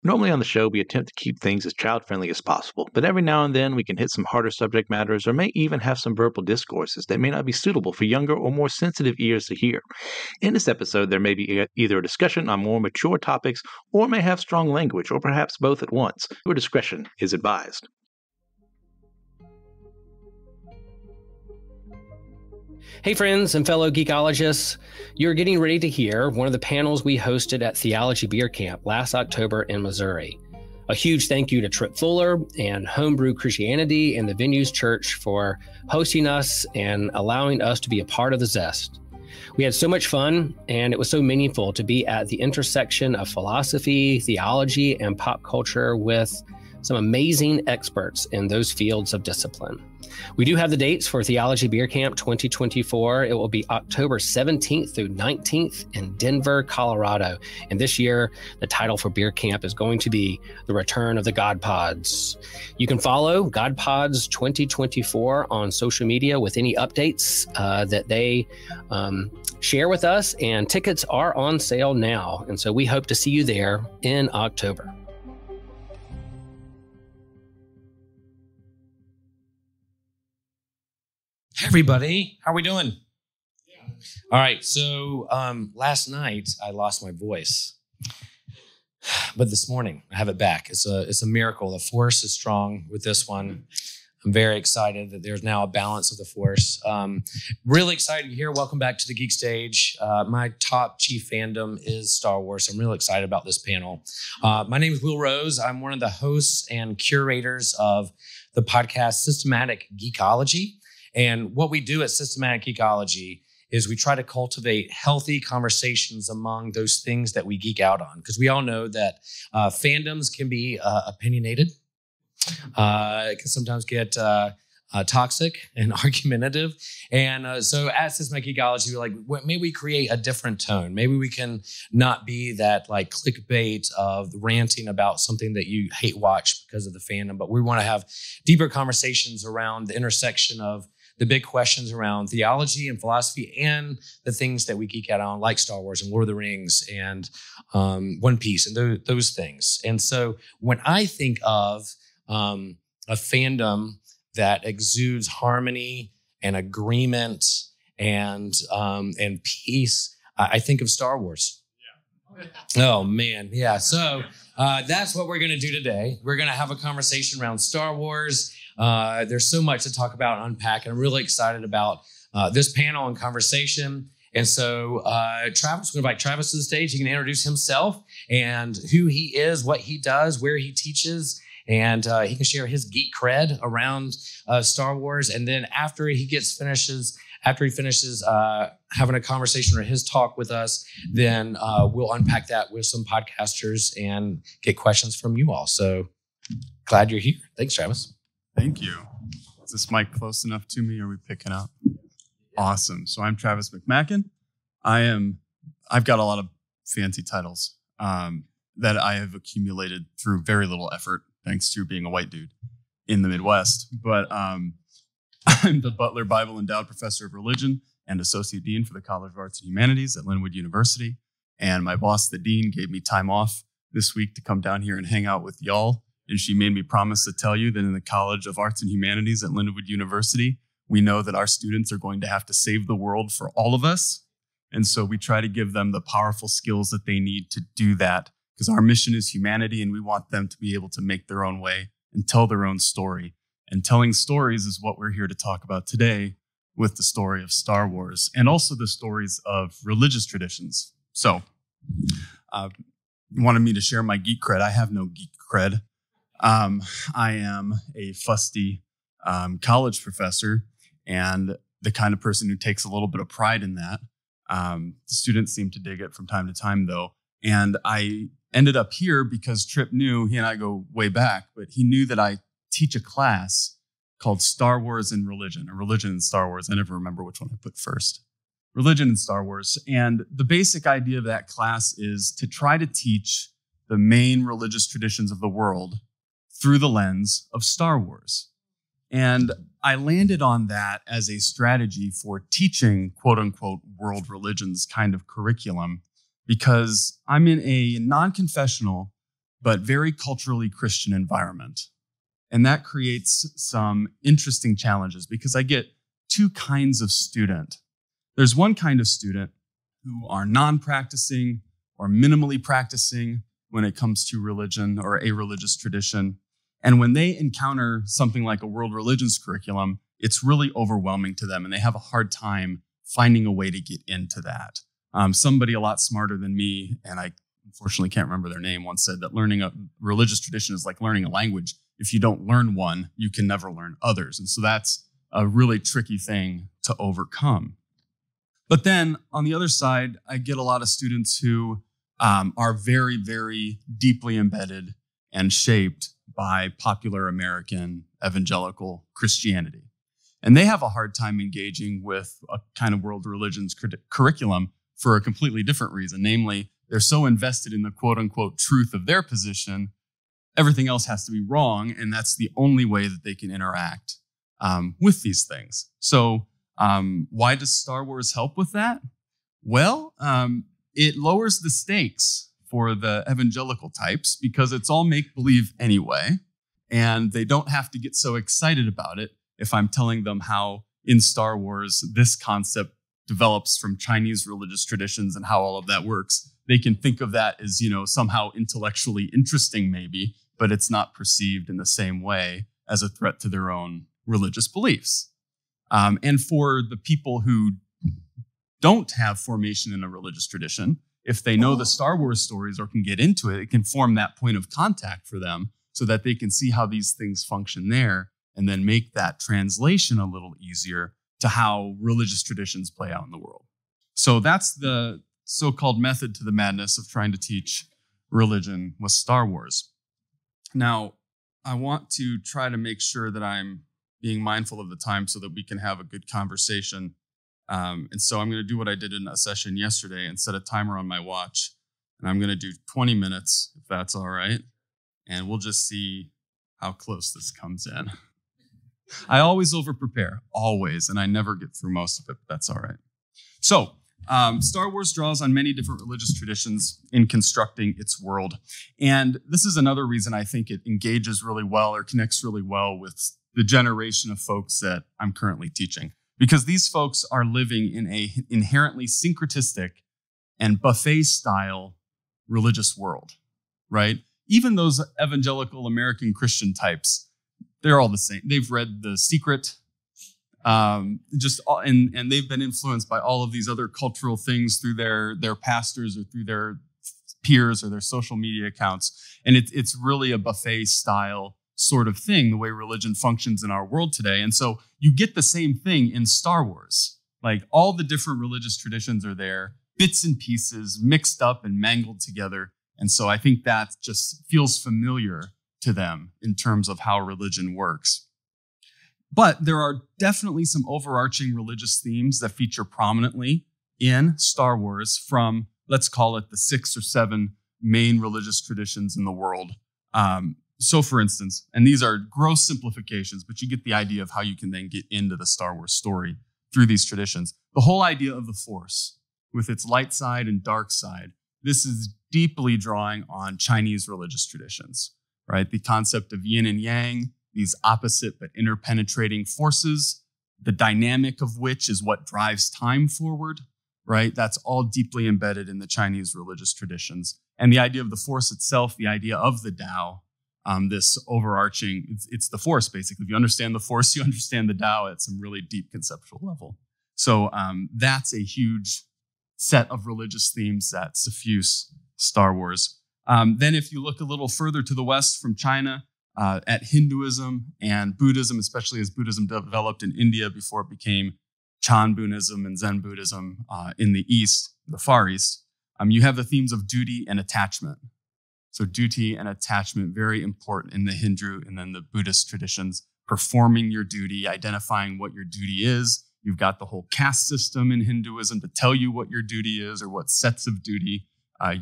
Normally on the show, we attempt to keep things as child-friendly as possible, but every now and then we can hit some harder subject matters or may even have some verbal discourses that may not be suitable for younger or more sensitive ears to hear. In this episode, there may be either a discussion on more mature topics or may have strong language, or perhaps both at once. Your discretion is advised. Hey friends and fellow geekologists, you're getting ready to hear one of the panels we hosted at Theology Beer Camp last October in Missouri. A huge thank you to Trip Fuller and Homebrew Christianity and the Venues Church for hosting us and allowing us to be a part of the Zest. We had so much fun, and it was so meaningful to be at the intersection of philosophy, theology, and pop culture with some amazing experts in those fields of discipline. We do have the dates for Theology Beer Camp 2024. It will be October 17th through 19th in Denver, Colorado. And this year, the title for Beer Camp is going to be The Return of the God Pods. You can follow God Pods 2024 on social media with any updates that they share with us. And tickets are on sale now. And so we hope to see you there in October. Hey everybody, how are we doing? Yeah. All right, so last night I lost my voice, but this morning I have it back. It's a miracle. The force is strong with this one. I'm very excited that there's now a balance of the force. Really excited here. Welcome back to the Geek Stage. My top chief fandom is Star Wars. I'm really excited about this panel. My name is Will Rose. I'm one of the hosts and curators of the podcast Systematic Geekology. And what we do at Systematic Geekology is we try to cultivate healthy conversations among those things that we geek out on. Because we all know that fandoms can be opinionated. It can sometimes get toxic and argumentative. And so at Systematic Geekology, we're like, maybe we create a different tone. Maybe we can not be that like clickbait of ranting about something that you hate watch because of the fandom, but we want to have deeper conversations around the intersection of the big questions around theology and philosophy and the things that we geek out on, like Star Wars and Lord of the Rings and One Piece and those things. And so when I think of a fandom that exudes harmony and agreement and peace, I think of Star Wars. Yeah. Oh, man. Yeah. So that's what we're going to do today. We're going to have a conversation around Star Wars. There's so much to talk about and unpack, and I'm really excited about this panel and conversation. And so Travis, we're going to invite Travis to the stage. He can introduce himself and who he is, what he does, where he teaches, and he can share his geek cred around Star Wars. And then after he finishes having a conversation or his talk with us, then we'll unpack that with some podcasters and get questions from you all. So glad you're here. Thanks, Travis. Thank you. Is this mic close enough to me? Are we picking up? Awesome. So I'm Travis McMaken. I've got a lot of fancy titles that I have accumulated through very little effort, thanks to being a white dude in the Midwest. But I'm the Butler Bible Endowed Professor of Religion and Associate Dean for the College of Arts and Humanities at Linwood University. And my boss, the Dean, gave me time off this week to come down here and hang out with y'all. And she made me promise to tell you that in the College of Arts and Humanities at Linwood University, we know that our students are going to have to save the world for all of us. And so we try to give them the powerful skills that they need to do that, because our mission is humanity and we want them to be able to make their own way and tell their own story. And telling stories is what we're here to talk about today with the story of Star Wars and also the stories of religious traditions. So you wanted me to share my geek cred. I have no geek cred. I am a fusty college professor and the kind of person who takes a little bit of pride in that. Students seem to dig it from time to time, though. And I ended up here because Tripp knew, he and I go way back, but he knew that I teach a class called Star Wars and Religion, or Religion and Star Wars. I never remember which one I put first. Religion and Star Wars. And the basic idea of that class is to try to teach the main religious traditions of the world through the lens of Star Wars. And I landed on that as a strategy for teaching quote unquote world religions kind of curriculum because I'm in a non-confessional but very culturally Christian environment. And that creates some interesting challenges because I get two kinds of student. There's one kind of student who are non-practicing or minimally practicing when it comes to religion or a religious tradition. And when they encounter something like a world religions curriculum, it's really overwhelming to them and they have a hard time finding a way to get into that. Somebody a lot smarter than me, and I unfortunately can't remember their name, once said that learning a religious tradition is like learning a language. If you don't learn one, you can never learn others. And so that's a really tricky thing to overcome. But then on the other side, I get a lot of students who are very, very deeply embedded and shaped by popular American evangelical Christianity. And they have a hard time engaging with a kind of world religions curriculum for a completely different reason. Namely, they're so invested in the quote unquote truth of their position, everything else has to be wrong. And that's the only way that they can interact with these things. So why does Star Wars help with that? Well, it lowers the stakes for the evangelical types because it's all make-believe anyway. And they don't have to get so excited about it if I'm telling them how in Star Wars this concept develops from Chinese religious traditions and how all of that works. They can think of that as, somehow intellectually interesting maybe, but it's not perceived in the same way as a threat to their own religious beliefs. And for the people who don't have formation in a religious tradition, if they know the Star Wars stories or can get into it, it can form that point of contact for them so that they can see how these things function there and then make that translation a little easier to how religious traditions play out in the world. So that's the so-called method to the madness of trying to teach religion with Star Wars. Now, I want to try to make sure that I'm being mindful of the time so that we can have a good conversation. And so I'm going to do what I did in a session yesterday and set a timer on my watch. And I'm going to do 20 minutes, if that's all right. And we'll just see how close this comes in. I always over-prepare, always, and I never get through most of it, but that's all right. So, Star Wars draws on many different religious traditions in constructing its world. And this is another reason I think it engages really well or connects really well with the generation of folks that I'm currently teaching. Because these folks are living in a inherently syncretistic and buffet-style religious world, right? Even those evangelical American Christian types, they're all the same. They've read The Secret, and they've been influenced by all of these other cultural things through their pastors or through their peers or their social media accounts. And it's really a buffet-style sort of thing, the way religion functions in our world today. And so you get the same thing in Star Wars. Like all the different religious traditions are there, bits and pieces mixed up and mangled together. And so I think that just feels familiar to them in terms of how religion works. But there are definitely some overarching religious themes that feature prominently in Star Wars from, let's call it, the 6 or 7 main religious traditions in the world. So for instance, and these are gross simplifications, but you get the idea of how you can then get into the Star Wars story through these traditions. The whole idea of the Force, with its light side and dark side, this is deeply drawing on Chinese religious traditions, right? The concept of yin and yang, these opposite but interpenetrating forces, the dynamic of which is what drives time forward, right? That's all deeply embedded in the Chinese religious traditions. And the idea of the Force itself, the idea of the Tao, this overarching, it's the Force, basically. If you understand the Force, you understand the Tao at some really deep conceptual level. So that's a huge set of religious themes that suffuse Star Wars. Then if you look a little further to the west from China, at Hinduism and Buddhism, especially as Buddhism developed in India before it became Chan Buddhism and Zen Buddhism in the East, the Far East, you have the themes of duty and attachment. So duty and attachment, very important in the Hindu and then the Buddhist traditions, performing your duty, identifying what your duty is. You've got the whole caste system in Hinduism to tell you what your duty is or what sets of duty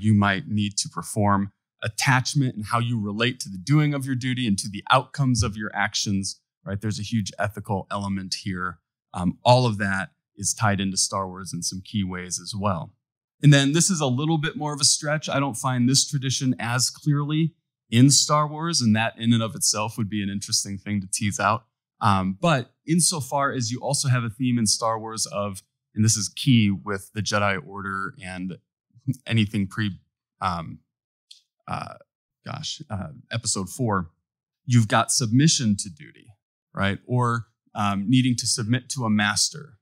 you might need to perform. Attachment and how you relate to the doing of your duty and to the outcomes of your actions, right? There's a huge ethical element here. All of that is tied into Star Wars in some key ways as well. And then this is a little bit more of a stretch. I don't find this tradition as clearly in Star Wars, and that in and of itself would be an interesting thing to tease out. But insofar as you also have a theme in Star Wars of, and this is key with the Jedi Order and anything Episode 4, you've got submission to duty, right? Or needing to submit to a master,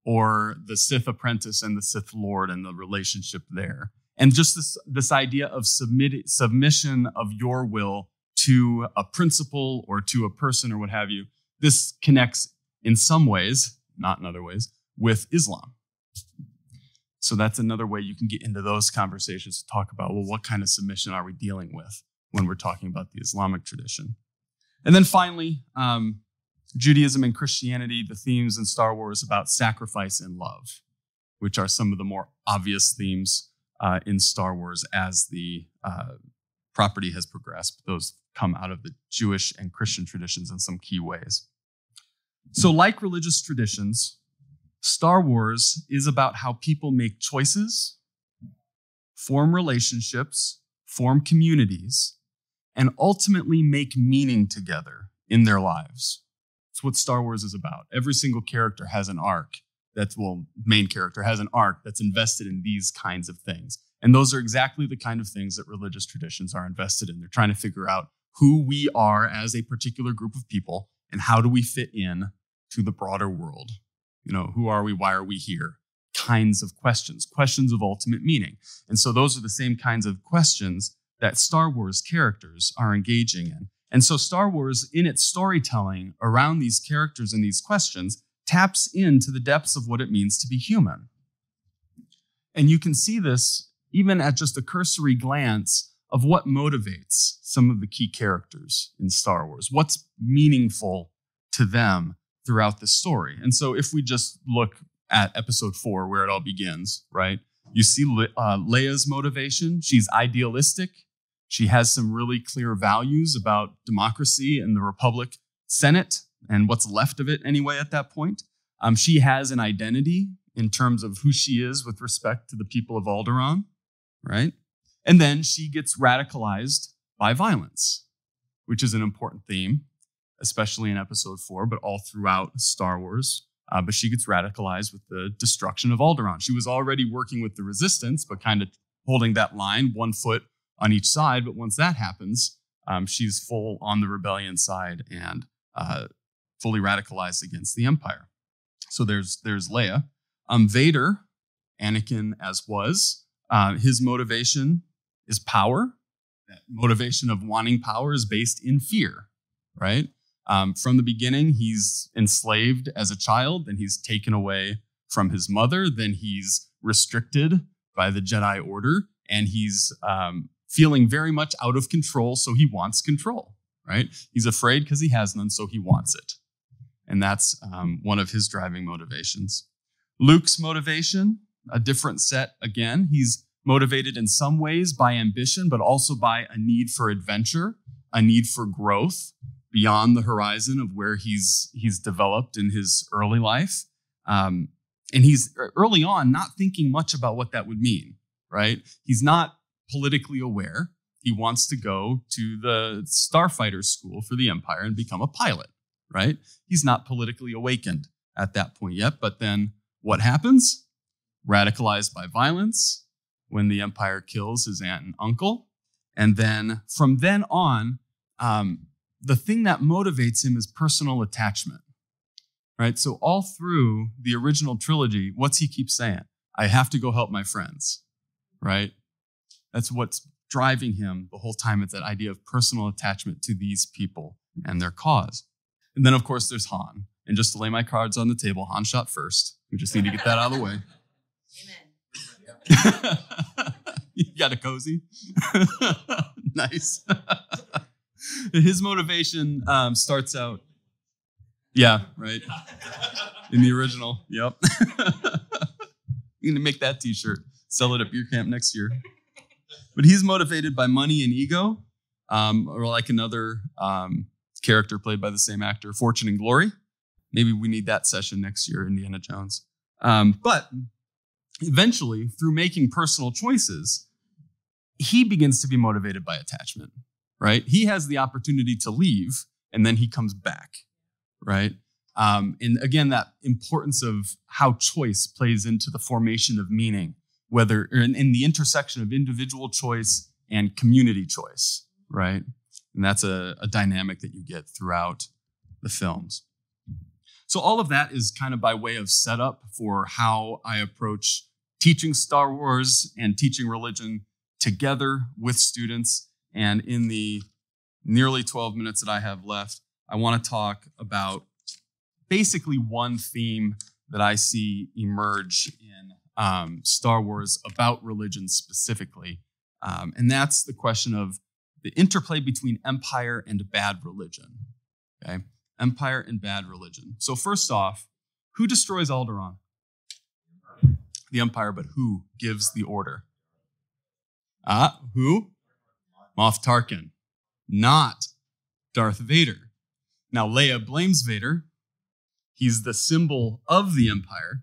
or the Sith apprentice and the Sith Lord and the relationship there. And just this idea of submission of your will to a principle or to a person or what have you. This connects in some ways, not in other ways, with Islam. So that's another way you can get into those conversations to talk about, well, what kind of submission are we dealing with when we're talking about the Islamic tradition? And then finally, Judaism and Christianity, the themes in Star Wars about sacrifice and love, which are some of the more obvious themes in Star Wars as the property has progressed. Those come out of the Jewish and Christian traditions in some key ways. So like religious traditions, Star Wars is about how people make choices, form relationships, form communities, and ultimately make meaning together in their lives. That's what Star Wars is about. Every single character has an arc. Main character has an arc that's invested in these kinds of things. And those are exactly the kind of things that religious traditions are invested in. They're trying to figure out who we are as a particular group of people and how do we fit in to the broader world. You know, who are we? Why are we here? Kinds of questions of ultimate meaning. And so those are the same kinds of questions that Star Wars characters are engaging in. And so Star Wars, in its storytelling around these characters and these questions, taps into the depths of what it means to be human. And you can see this even at just a cursory glance of what motivates some of the key characters in Star Wars. What's meaningful to them throughout the story. And so if we just look at Episode 4, where it all begins, right? You see Leia's motivation. She's idealistic. She has some really clear values about democracy and the Republic Senate and what's left of it anyway at that point. She has an identity in terms of who she is with respect to the people of Alderaan, right? And then she gets radicalized by violence, which is an important theme, especially in Episode 4, but all throughout Star Wars. But she gets radicalized with the destruction of Alderaan. She was already working with the Resistance, but kind of holding that line, one foot on each side. But once that happens, she's full on the rebellion side and fully radicalized against the Empire. So there's Leia. Vader, Anakin as was, his motivation is power. That motivation of wanting power is based in fear, right? From the beginning, he's enslaved as a child, then he's taken away from his mother, then he's restricted by the Jedi Order, and he's feeling very much out of control, so he wants control, right? He's afraid because he has none, so he wants it. And that's one of his driving motivations. Luke's motivation, a different set again. He's motivated in some ways by ambition, but also by a need for adventure, a need for growth beyond the horizon of where he's developed in his early life. And he's early on not thinking much about what that would mean, right? He's not politically aware. He wants to go to the starfighter school for the Empire and become a pilot, right? He's not politically awakened at that point yet. But then what happens? Radicalized by violence when the Empire kills his aunt and uncle. And then from then on, the thing that motivates him is personal attachment, right? So all through the original trilogy, what's he keep saying? I have to go help my friends, right? That's what's driving him the whole time. It's that idea of personal attachment to these people and their cause. And then, of course, there's Han. And just to lay my cards on the table, Han shot first. We just need to get that out of the way. Amen. You got a cozy? Nice. His motivation starts out, yeah, right. In the original, yep. You can make that t-shirt, sell it at Beer Camp next year. But he's motivated by money and ego, or like another character played by the same actor, Fortune and Glory. Maybe we need that session next year, Indiana Jones. But eventually, through making personal choices, he begins to be motivated by attachment. right? He has the opportunity to leave, and then he comes back, right? And again, that importance of how choice plays into the formation of meaning, whether in the intersection of individual choice and community choice, right? And that's a dynamic that you get throughout the films. So all of that is kind of by way of setup for how I approach teaching Star Wars and teaching religion together with students. And in the nearly 12 minutes that I have left, I want to talk about basically one theme that I see emerge in Star Wars about religion specifically. And that's the question of the interplay between empire and bad religion. Okay? Empire and bad religion. So first off, who destroys Alderaan? The Empire, but who gives the order? Who? Moff Tarkin, not Darth Vader. Now, Leia blames Vader. He's the symbol of the Empire,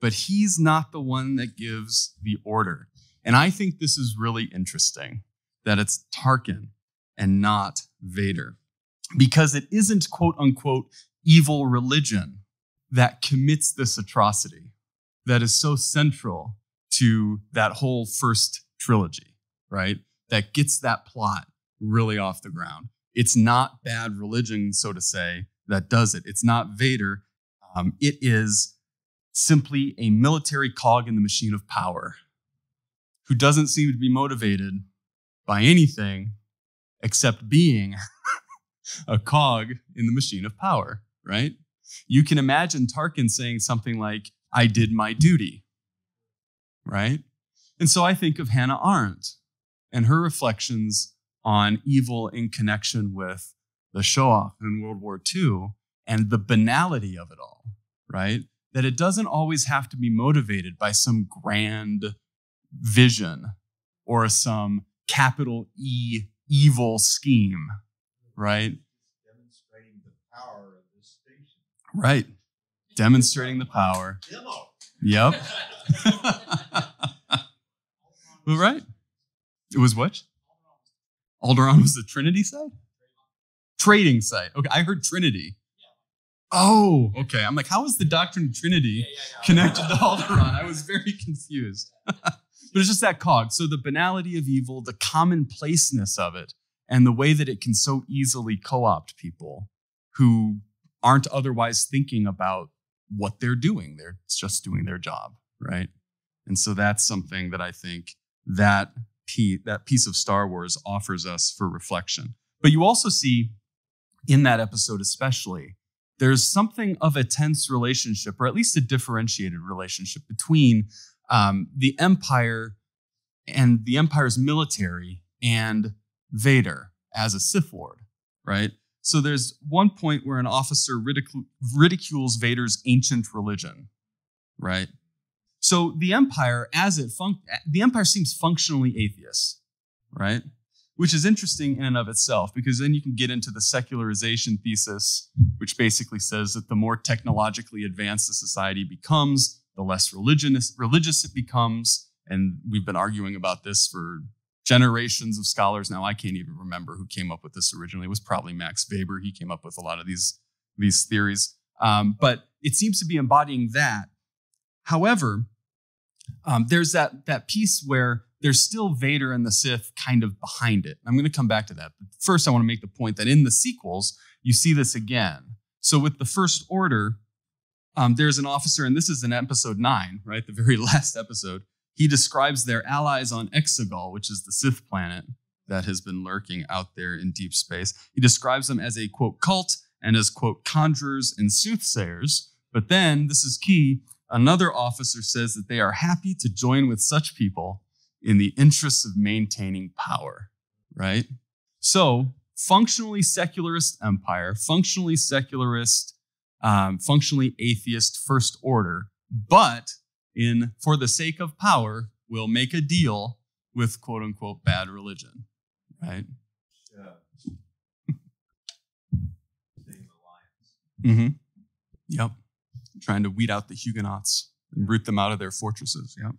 but he's not the one that gives the order. And I think this is really interesting, that it's Tarkin and not Vader, because it isn't, quote unquote, evil religion that commits this atrocity that is so central to that whole first trilogy, right? That gets that plot really off the ground. It's not bad religion, so to say, that does it. It's not Vader. It is simply a military cog in the machine of power who doesn't seem to be motivated by anything except being a cog in the machine of power, right? You can imagine Tarkin saying something like, I did my duty, right? And so I think of Hannah Arendt and her reflections on evil in connection with the Shoah in World War II and the banality of it all, right? That it doesn't always have to be motivated by some grand vision or some capital E evil scheme, right? Demonstrating the power of this station. Right. Demonstrating the power. Demo. Yep. Well, right. It was what? Alderaan was the Trinity site? Trading site. Okay, I heard Trinity. Oh, okay. I'm like, how is the doctrine of Trinity connected to Alderaan? I was very confused. But it's just that cog. So the banality of evil, the commonplaceness of it, and the way that it can so easily co-opt people who aren't otherwise thinking about what they're doing. They're just doing their job, right? And so that's something that I think that piece of Star Wars offers us for reflection. But you also see in that episode especially, there's something of a tense relationship, or at least a differentiated relationship between the Empire and the Empire's military and Vader as a Sith Lord, right? So there's one point where an officer ridicules Vader's ancient religion, right? So the Empire, the Empire seems functionally atheist, right? Which is interesting in and of itself, because then you can get into the secularization thesis, which basically says that the more technologically advanced a society becomes, the less religious it becomes. And we've been arguing about this for generations of scholars. Now, I can't even remember who came up with this originally. It was probably Max Weber. He came up with a lot of these theories. But it seems to be embodying that. However, there's that piece where there's still Vader and the Sith kind of behind it. I'm going to come back to that. But first, I want to make the point that in the sequels, you see this again. So with the First Order, there's an officer, and this is in episode 9, right? The very last episode. He describes their allies on Exegol, which is the Sith planet that has been lurking out there in deep space. He describes them as a, quote, cult and as, quote, conjurers and soothsayers. But then, this is key, another officer says that they are happy to join with such people in the interests of maintaining power, right? So, functionally secularist empire, functionally secularist, functionally atheist First Order, but for the sake of power, will make a deal with quote unquote bad religion, right? Yeah. Mm-hmm. Yep. Trying to weed out the Huguenots and root them out of their fortresses. Yep.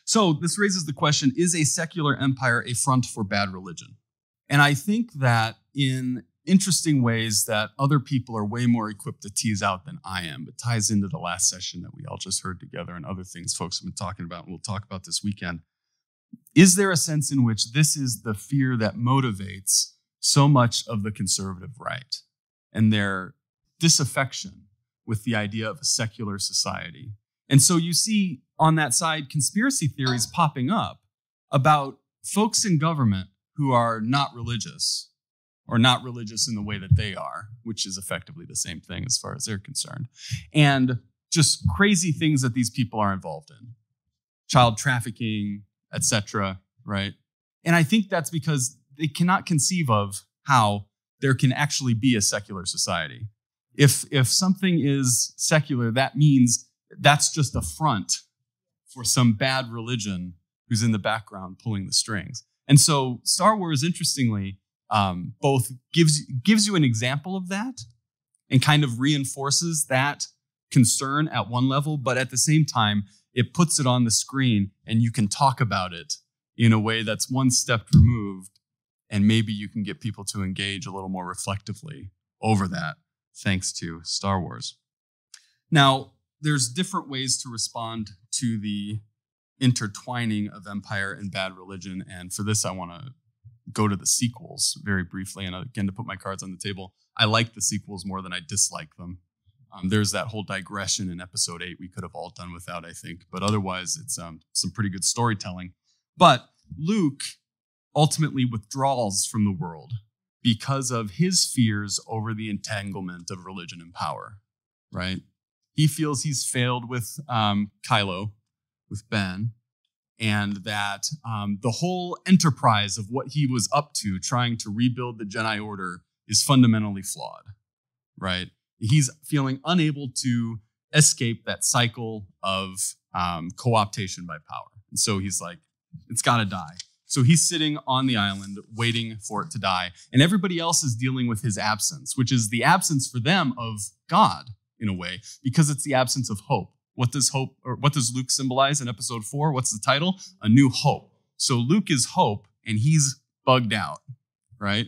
So this raises the question, is a secular empire a front for bad religion? And I think that in interesting ways that other people are way more equipped to tease out than I am, but ties into the last session that we all just heard together and other things folks have been talking about and we'll talk about this weekend. Is there a sense in which this is the fear that motivates so much of the conservative right and their disaffection with the idea of a secular society? And so you see on that side conspiracy theories popping up about folks in government who are not religious or not religious in the way that they are, which is effectively the same thing as far as they're concerned, and just crazy things that these people are involved in, child trafficking, etc., right? And I think that's because they cannot conceive of how there can actually be a secular society. If something is secular, that means that's just a front for some bad religion who's in the background pulling the strings. And so Star Wars, interestingly, both gives you an example of that and kind of reinforces that concern at one level, but at the same time, it puts it on the screen and you can talk about it in a way that's one step removed, and maybe you can get people to engage a little more reflectively over that, thanks to Star Wars. Now, there's different ways to respond to the intertwining of empire and bad religion, and for this I want to go to the sequels very briefly, and again, to put my cards on the table, I like the sequels more than I dislike them. There's that whole digression in episode 8 we could have all done without, I think, but otherwise it's some pretty good storytelling. But Luke ultimately withdraws from the world because of his fears over the entanglement of religion and power, right? He feels he's failed with Kylo, with Ben, and that the whole enterprise of what he was up to, trying to rebuild the Jedi Order, is fundamentally flawed, right? He's feeling unable to escape that cycle of co-optation by power. And so he's like, it's got to die. So he's sitting on the island waiting for it to die. And everybody else is dealing with his absence, which is the absence for them of God in a way, because it's the absence of hope. What does Luke symbolize in episode 4? What's the title? A New Hope. So Luke is hope and he's bugged out, right?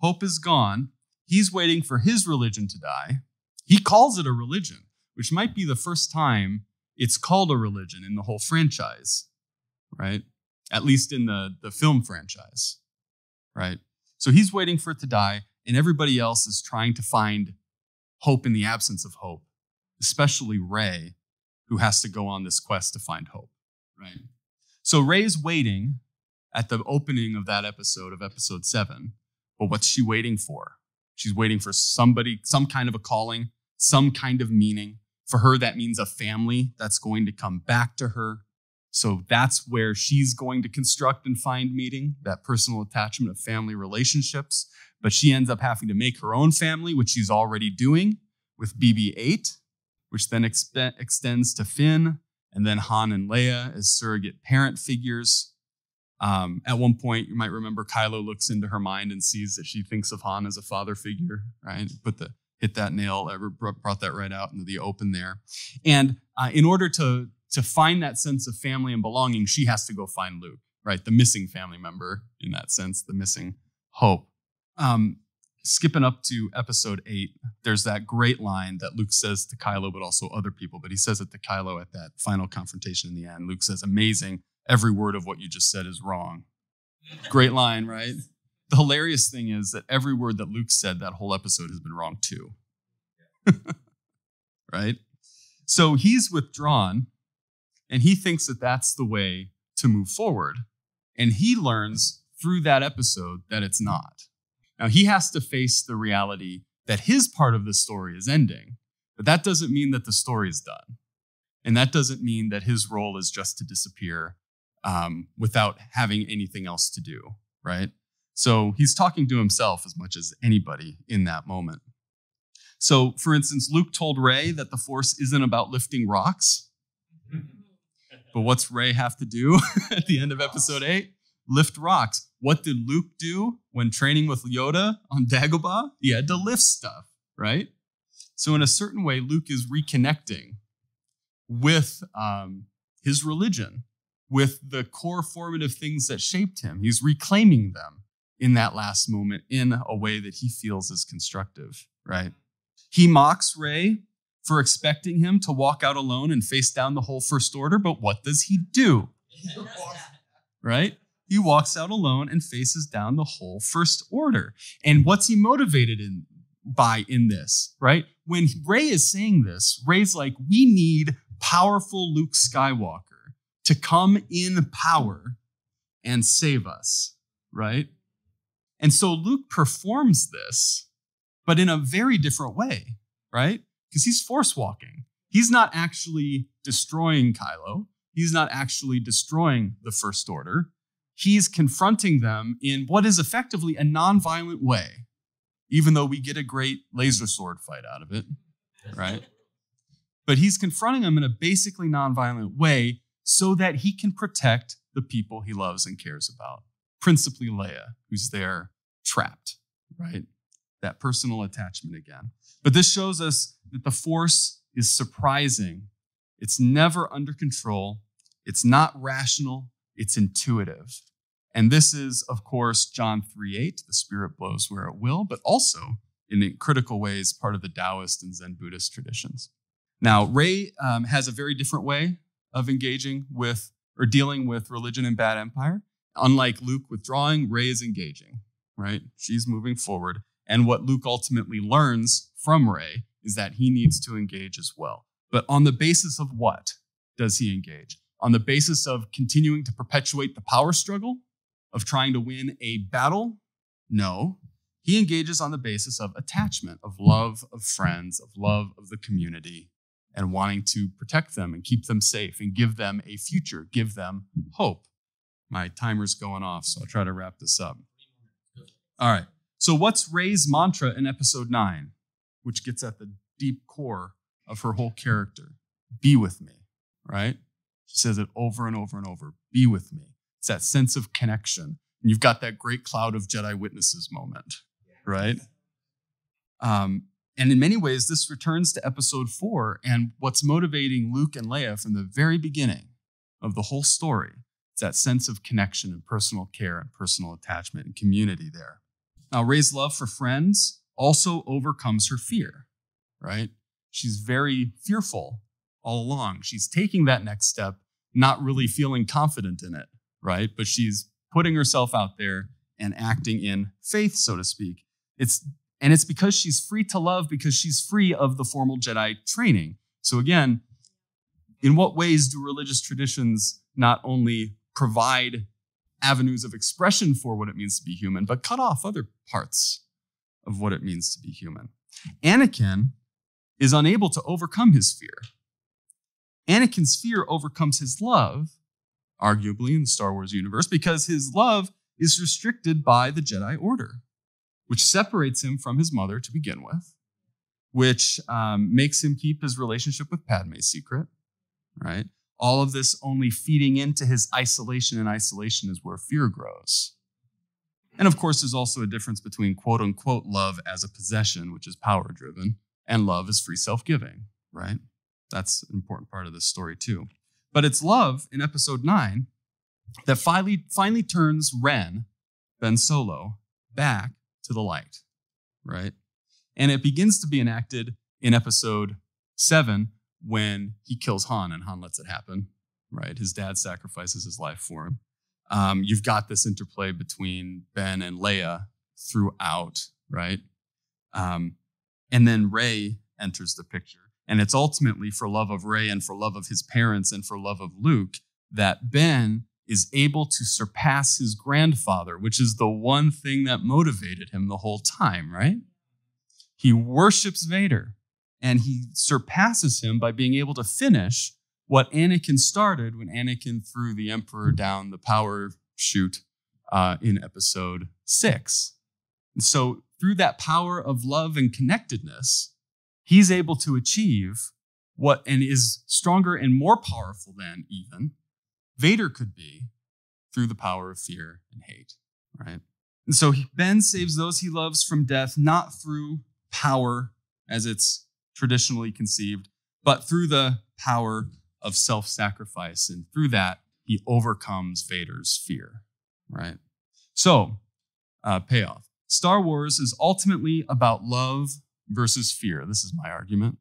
Hope is gone. He's waiting for his religion to die. He calls it a religion, which might be the first time it's called a religion in the whole franchise, right? At least in the film franchise, right? So he's waiting for it to die, and everybody else is trying to find hope in the absence of hope, especially Rey, who has to go on this quest to find hope, right? So Rey's waiting at the opening of that episode, of episode 7, but what's she waiting for? She's waiting for somebody, some kind of a calling, some kind of meaning. For her, that means a family that's going to come back to her. So that's where she's going to construct and find meaning, that personal attachment of family relationships. But she ends up having to make her own family, which she's already doing with BB-8, which then extends to Finn, and then Han and Leia as surrogate parent figures. At one point, you might remember Kylo looks into her mind and sees that she thinks of Han as a father figure, right? Hit that nail, brought that right out into the open there. And in order to find that sense of family and belonging, she has to go find Luke, right? The missing family member in that sense, the missing hope. Skipping up to episode 8, there's that great line that Luke says to Kylo, but also other people, but he says it to Kylo at that final confrontation in the end. Luke says, "Amazing, every word of what you just said is wrong." Great line, right? The hilarious thing is that every word that Luke said that whole episode has been wrong too. Right? So he's withdrawn, and he thinks that that's the way to move forward. And he learns through that episode that it's not. Now, he has to face the reality that his part of the story is ending, but that doesn't mean that the story is done. And that doesn't mean that his role is just to disappear without having anything else to do, right? So he's talking to himself as much as anybody in that moment. So, for instance, Luke told Rey that the Force isn't about lifting rocks. But what's Rey have to do at the end of episode 8? Lift rocks. What did Luke do when training with Yoda on Dagobah? He had to lift stuff, right? So in a certain way, Luke is reconnecting with his religion, with the core formative things that shaped him. He's reclaiming them in that last moment in a way that he feels is constructive, right? He mocks Rey for expecting him to walk out alone and face down the whole First Order, but what does he do? Right? He walks out alone and faces down the whole First Order. And what's he motivated by in this, right? When Rey is saying this, Rey's like, we need powerful Luke Skywalker to come in power and save us, right? And so Luke performs this, but in a very different way, right? Because he's force walking. He's not actually destroying Kylo. He's not actually destroying the First Order. He's confronting them in what is effectively a nonviolent way, even though we get a great laser sword fight out of it, right? But he's confronting them in a basically nonviolent way so that he can protect the people he loves and cares about, principally Leia, who's there trapped, right? That personal attachment again. But this shows us that the Force is surprising. It's never under control. It's not rational. It's intuitive. And this is, of course, John 3:8, the Spirit blows where it will, but also, in critical ways, part of the Taoist and Zen Buddhist traditions. Now, Rey has a very different way of engaging with or dealing with religion and bad empire. Unlike Luke withdrawing, Rey is engaging, right? She's moving forward. And what Luke ultimately learns from Rey is that he needs to engage as well. But on the basis of what does he engage? On the basis of continuing to perpetuate the power struggle, of trying to win a battle? No. He engages on the basis of attachment, of love of friends, of love of the community, and wanting to protect them and keep them safe and give them a future, give them hope. My timer's going off, so I'll try to wrap this up. All right. So what's Rey's mantra in episode 9, which gets at the deep core of her whole character? Be with me, right? She says it over and over and over. Be with me. It's that sense of connection. And you've got that great cloud of Jedi witnesses moment, right? And in many ways, this returns to episode 4 and what's motivating Luke and Leia from the very beginning of the whole story. It's that sense of connection and personal care and personal attachment and community there. Now, Rey's love for friends also overcomes her fear, right? She's very fearful all along. She's taking that next step, not really feeling confident in it, right? But she's putting herself out there and acting in faith, so to speak. It's because she's free to love, because she's free of the formal Jedi training. So again, in what ways do religious traditions not only provide avenues of expression for what it means to be human, but cut off other parts of what it means to be human? Anakin is unable to overcome his fear. Anakin's fear overcomes his love, arguably in the Star Wars universe, because his love is restricted by the Jedi Order, which separates him from his mother to begin with, which makes him keep his relationship with Padme secret, right? All of this only feeding into his isolation, and isolation is where fear grows. And of course, there's also a difference between quote unquote love as a possession, which is power driven, and love is free self-giving, right? That's an important part of this story too. But it's love in episode 9 that finally turns Ren, Ben Solo, back to the light, right? And it begins to be enacted in episode 7 when he kills Han and Han lets it happen, right? His dad sacrifices his life for him. You've got this interplay between Ben and Leia throughout, right? And then Rey enters the picture. And it's ultimately for love of Rey and for love of his parents and for love of Luke that Ben is able to surpass his grandfather, which is the one thing that motivated him the whole time, right? He worships Vader and he surpasses him by being able to finish what Anakin started when Anakin threw the Emperor down the power chute in episode 6. And so through that power of love and connectedness, he's able to achieve what, and is stronger and more powerful than even Vader could be through the power of fear and hate, right? And so Ben saves those he loves from death, not through power as it's traditionally conceived, but through the power of self-sacrifice. And through that, he overcomes Vader's fear, right? So payoff. Star Wars is ultimately about love versus fear. This is my argument.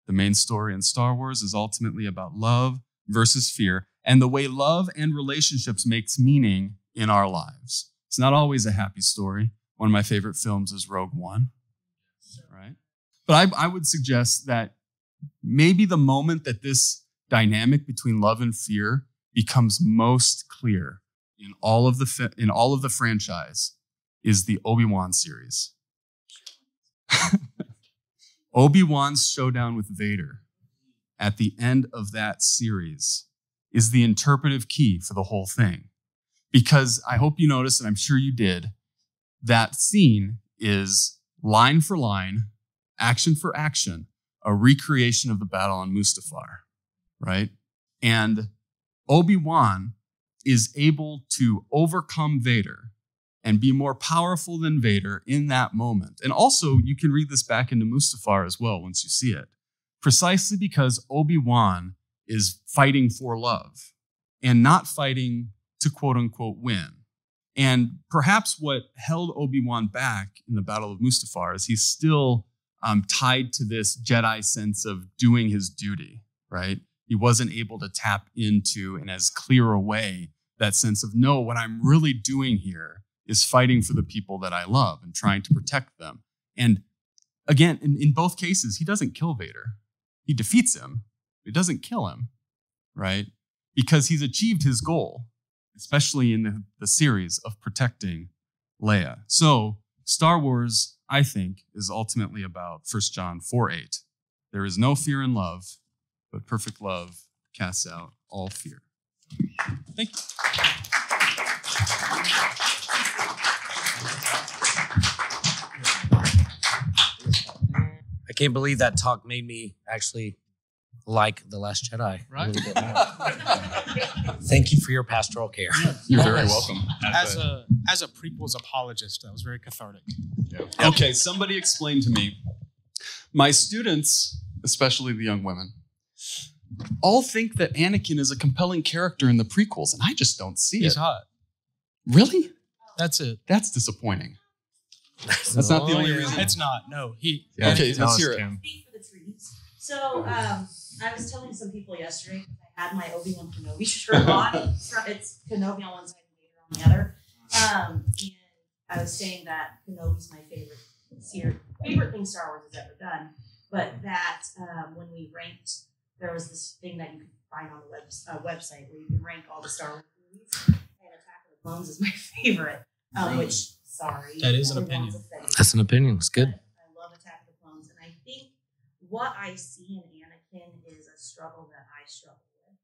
The main story in Star Wars is ultimately about love versus fear and the way love and relationships makes meaning in our lives. It's not always a happy story. One of my favorite films is Rogue One, right? But I would suggest that maybe the moment that this dynamic between love and fear becomes most clear in all of the franchise is the Obi-Wan series. Obi-Wan's showdown with Vader at the end of that series is the interpretive key for the whole thing. Because I hope you noticed, and I'm sure you did, that scene is line for line, action for action, a recreation of the battle on Mustafar, right? And Obi-Wan is able to overcome Vader and be more powerful than Vader in that moment. And also, you can read this back into Mustafar as well once you see it, precisely because Obi-Wan is fighting for love and not fighting to quote unquote win. And perhaps what held Obi-Wan back in the Battle of Mustafar is he's still tied to this Jedi sense of doing his duty, right? He wasn't able to tap into in as clear a way that sense of, no, what I'm really doing here is fighting for the people that I love and trying to protect them. And again, in both cases, he doesn't kill Vader. He defeats him. He doesn't kill him, right? Because he's achieved his goal, especially in the series of protecting Leia. So Star Wars, I think, is ultimately about 1 John 4:8. There is no fear in love, but perfect love casts out all fear. Thank you. I can't believe that talk made me actually like The Last Jedi. Right. Thank you for your pastoral care. You're very welcome. As a prequels apologist, that was very cathartic. Yeah. Okay, somebody explain to me. My students, especially the young women, all think that Anakin is a compelling character in the prequels, and I just don't see He's it. hot. Really? That's it. That's disappointing. That's not the only reason. It's not. No, Okay, let's hear it. Speak for the trees. So I was telling some people yesterday, I had my Obi-Wan Kenobi shirt on. It's Kenobi on one side and Vader on the other. And I was saying that Kenobi's my favorite thing Star Wars has ever done. But that when we ranked, there was this thing that you could find on the website where you can rank all the Star Wars movies. And Attack of the Clones is my favorite. Which, sorry. That is an opinion. That's an opinion. It's good. I love Attack of the Clones. And I think what I see in Anakin is a struggle that I struggle with.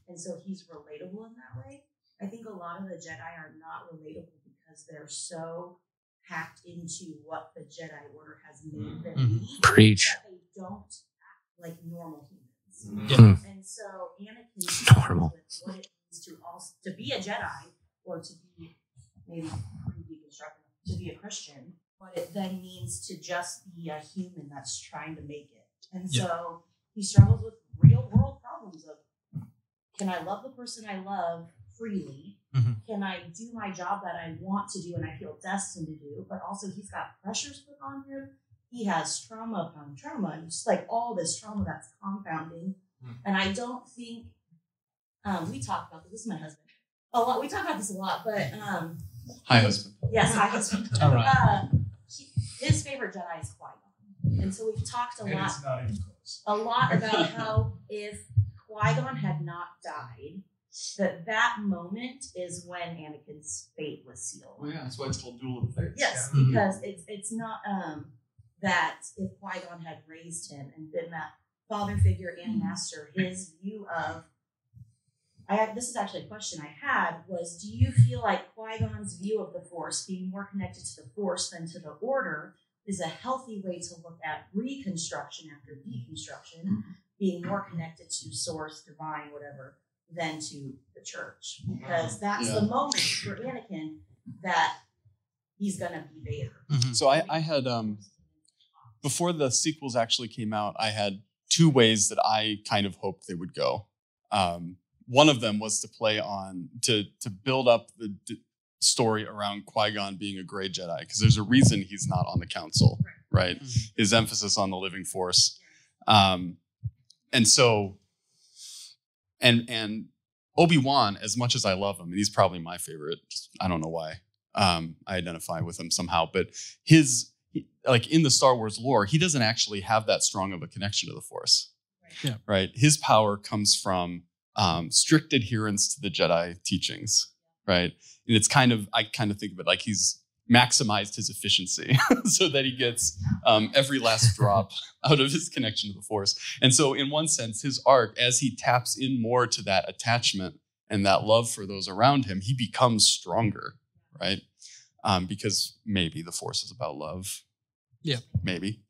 And so he's relatable in that way. I think a lot of the Jedi are not relatable because they're so packed into what the Jedi Order has made them be. Preach. That they don't act like normal humans. Yeah. And so Anakin struggles Normal. with what it means to be a Jedi or to be maybe deconstructed, to be a Christian, what it then means to just be a human that's trying to make it. And so he struggles with real world problems of, can I love the person I love freely? Mm-hmm. Can I do my job that I want to do and I feel destined to do? But also he's got pressures put on him. He has trauma upon trauma, and just like all this trauma that's compounding. And I don't think, we talk about this is my husband, a lot. We talk about this a lot, but Hi, husband. yes, hi, husband. All right. His favorite Jedi is Qui-Gon, and so we've talked And it's not even close. a lot about how if Qui-Gon had not died, that moment is when Anakin's fate was sealed. Oh yeah, that's why it's called Duel of the Fates. Yes, Yeah. because it's not that if Qui-Gon had raised him and been that father figure and master, his view of this is actually a question I had was, do you feel like Qui-Gon's view of the Force, being more connected to the Force than to the Order, is a healthy way to look at reconstruction after deconstruction, being more connected to Source, divine, whatever, than to the church? Because that's the moment for Anakin that he's going to be Vader. So I had, before the sequels actually came out, I had two ways that I kind of hoped they would go. One of them was to play on, to build up story around Qui-Gon being a gray Jedi, because there's a reason he's not on the council, right? His emphasis on the living force. And so, and Obi-Wan, as much as I love him, and he's probably my favorite, I don't know why, I identify with him somehow, but like in the Star Wars lore, he doesn't actually have that strong of a connection to the Force, right? His power comes from strict adherence to the Jedi teachings, right? And it's I kind of think of it like he's maximized his efficiency so that he gets every last drop out of his connection to the Force. And so in one sense, his arc, as he taps in more to that attachment and that love for those around him, he becomes stronger, right? Because maybe the Force is about love. Yeah. Maybe.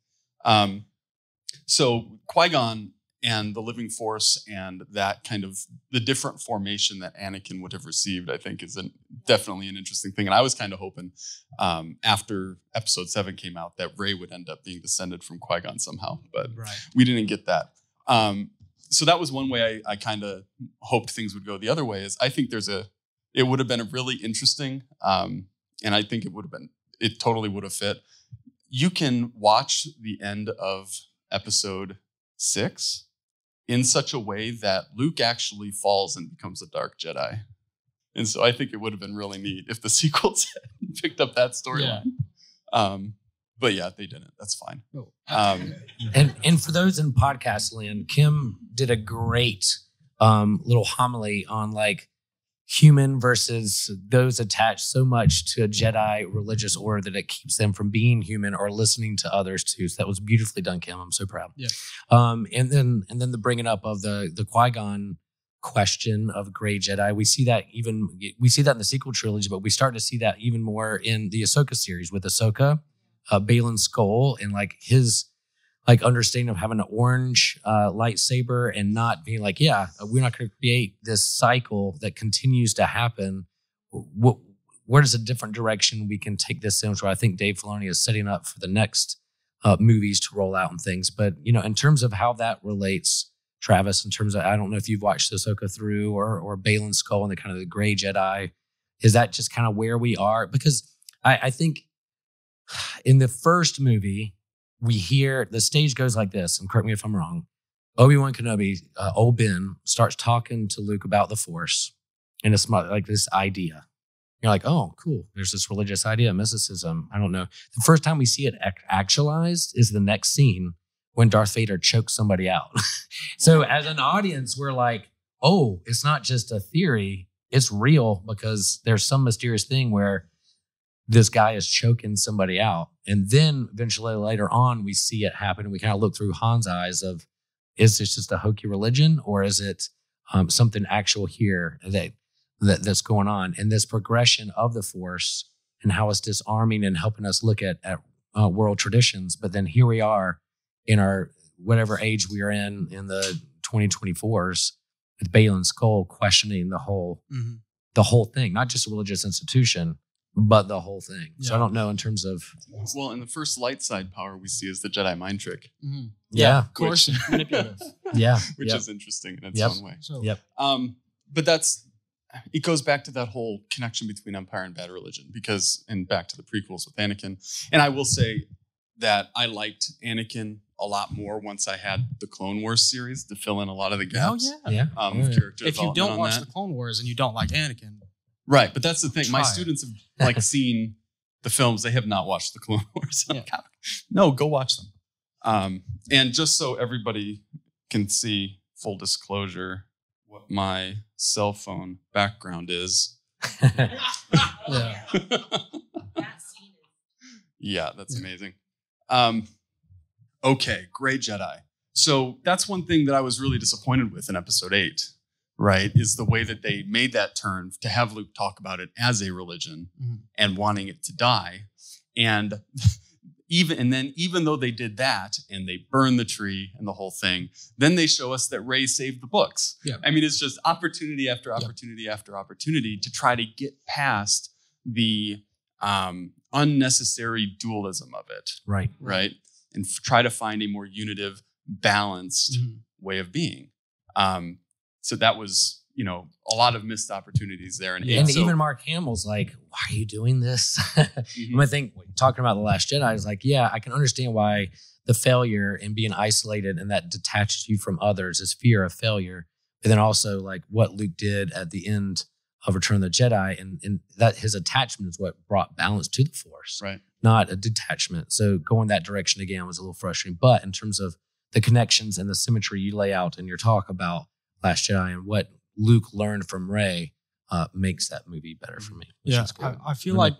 So Qui-Gon and the living force and that kind of the different formation that Anakin would have received, I think is definitely an interesting thing. And I was kind of hoping after episode 7 came out that Rey would end up being descended from Qui-Gon somehow, but we didn't get that. So that was one way I kind of hoped things would go. The other way is I think it would have been a really interesting, and I think it totally would have fit. You can watch the end of episode 6 in such a way that Luke actually falls and becomes a dark Jedi. And so I think it would have been really neat if the sequels had picked up that storyline. But yeah, they didn't. That's fine. And for those in podcast land, Kim did a great little homily on like human versus those attached so much to a Jedi religious order that it keeps them from being human or listening to others too. So that was beautifully done, Kim. I'm so proud. Yeah. And then the bringing up of the Qui-Gon question of gray Jedi. We see that in the sequel trilogy, but we start to see that even more in the Ahsoka series with Ahsoka, Baylan Skoll, and like his like understanding of having an orange lightsaber and not being like, we're not going to create this cycle that continues to happen. Where does a different direction we can take this in? So I think Dave Filoni is setting up for the next movies to roll out and things. But, in terms of how that relates, Travis, in terms of, I don't know if you've watched Ahsoka through or Baylan Skoll and the kind of the gray Jedi, is that just kind of where we are? Because I think in the first movie, we hear the stage goes like this, and correct me if I'm wrong. Obi-Wan Kenobi, old Ben, starts talking to Luke about the Force, and it's like this idea. You're like, oh, cool. There's this religious idea, mysticism. I don't know. The first time we see it actualized is the next scene when Darth Vader chokes somebody out. So as an audience, we're like, oh, it's not just a theory. It's real because there's some mysterious thing where this guy is choking somebody out. And then eventually later on, we see it happen. And we kind of look through Han's eyes of, is this just a hokey religion or is it something actual here that's going on? And this progression of the Force and how it's disarming and helping us look at world traditions. But then here we are in our whatever age we are in the 2024s with Baylan Skoll questioning the whole thing, not just a religious institution, but the whole thing. So I don't know in terms of... Well, in the first light side power we see is the Jedi mind trick. Mm-hmm. Yeah. Of course. Manipulative. Which is interesting in its own way. So, But it goes back to that whole connection between Empire and bad religion and back to the prequels with Anakin. And I will say that I liked Anakin a lot more once I had the Clone Wars series to fill in a lot of the gaps. Of character if you don't watch the Clone Wars and you don't like Anakin. Right, but that's the thing. My students have seen the films. They have not watched the Clone Wars. No, go watch them. And just so everybody can see, full disclosure, what my cell phone background is. Yeah, that's amazing. Okay, Gray Jedi. So that's one thing that I was really disappointed with in episode 8. Right, is the way that they made that turn to have Luke talk about it as a religion and wanting it to die. And even though they did that and they burned the tree and the whole thing, then they show us that Rey saved the books. Yeah. I mean, it's just opportunity after opportunity after opportunity to try to get past the unnecessary dualism of it. Right. And try to find a more unitive, balanced way of being. So that was, a lot of missed opportunities there. And even Mark Hamill's like, why are you doing this? And I think talking about The Last Jedi is like, yeah, I can understand why the failure and being isolated and that detaches you from others is fear of failure. But then also like what Luke did at the end of Return of the Jedi and that his attachment is what brought balance to the Force, right? Not a detachment. So going that direction again was a little frustrating. But in terms of the connections and the symmetry you lay out in your talk about Last Jedi and what Luke learned from Rey makes that movie better for me. Yeah, I feel like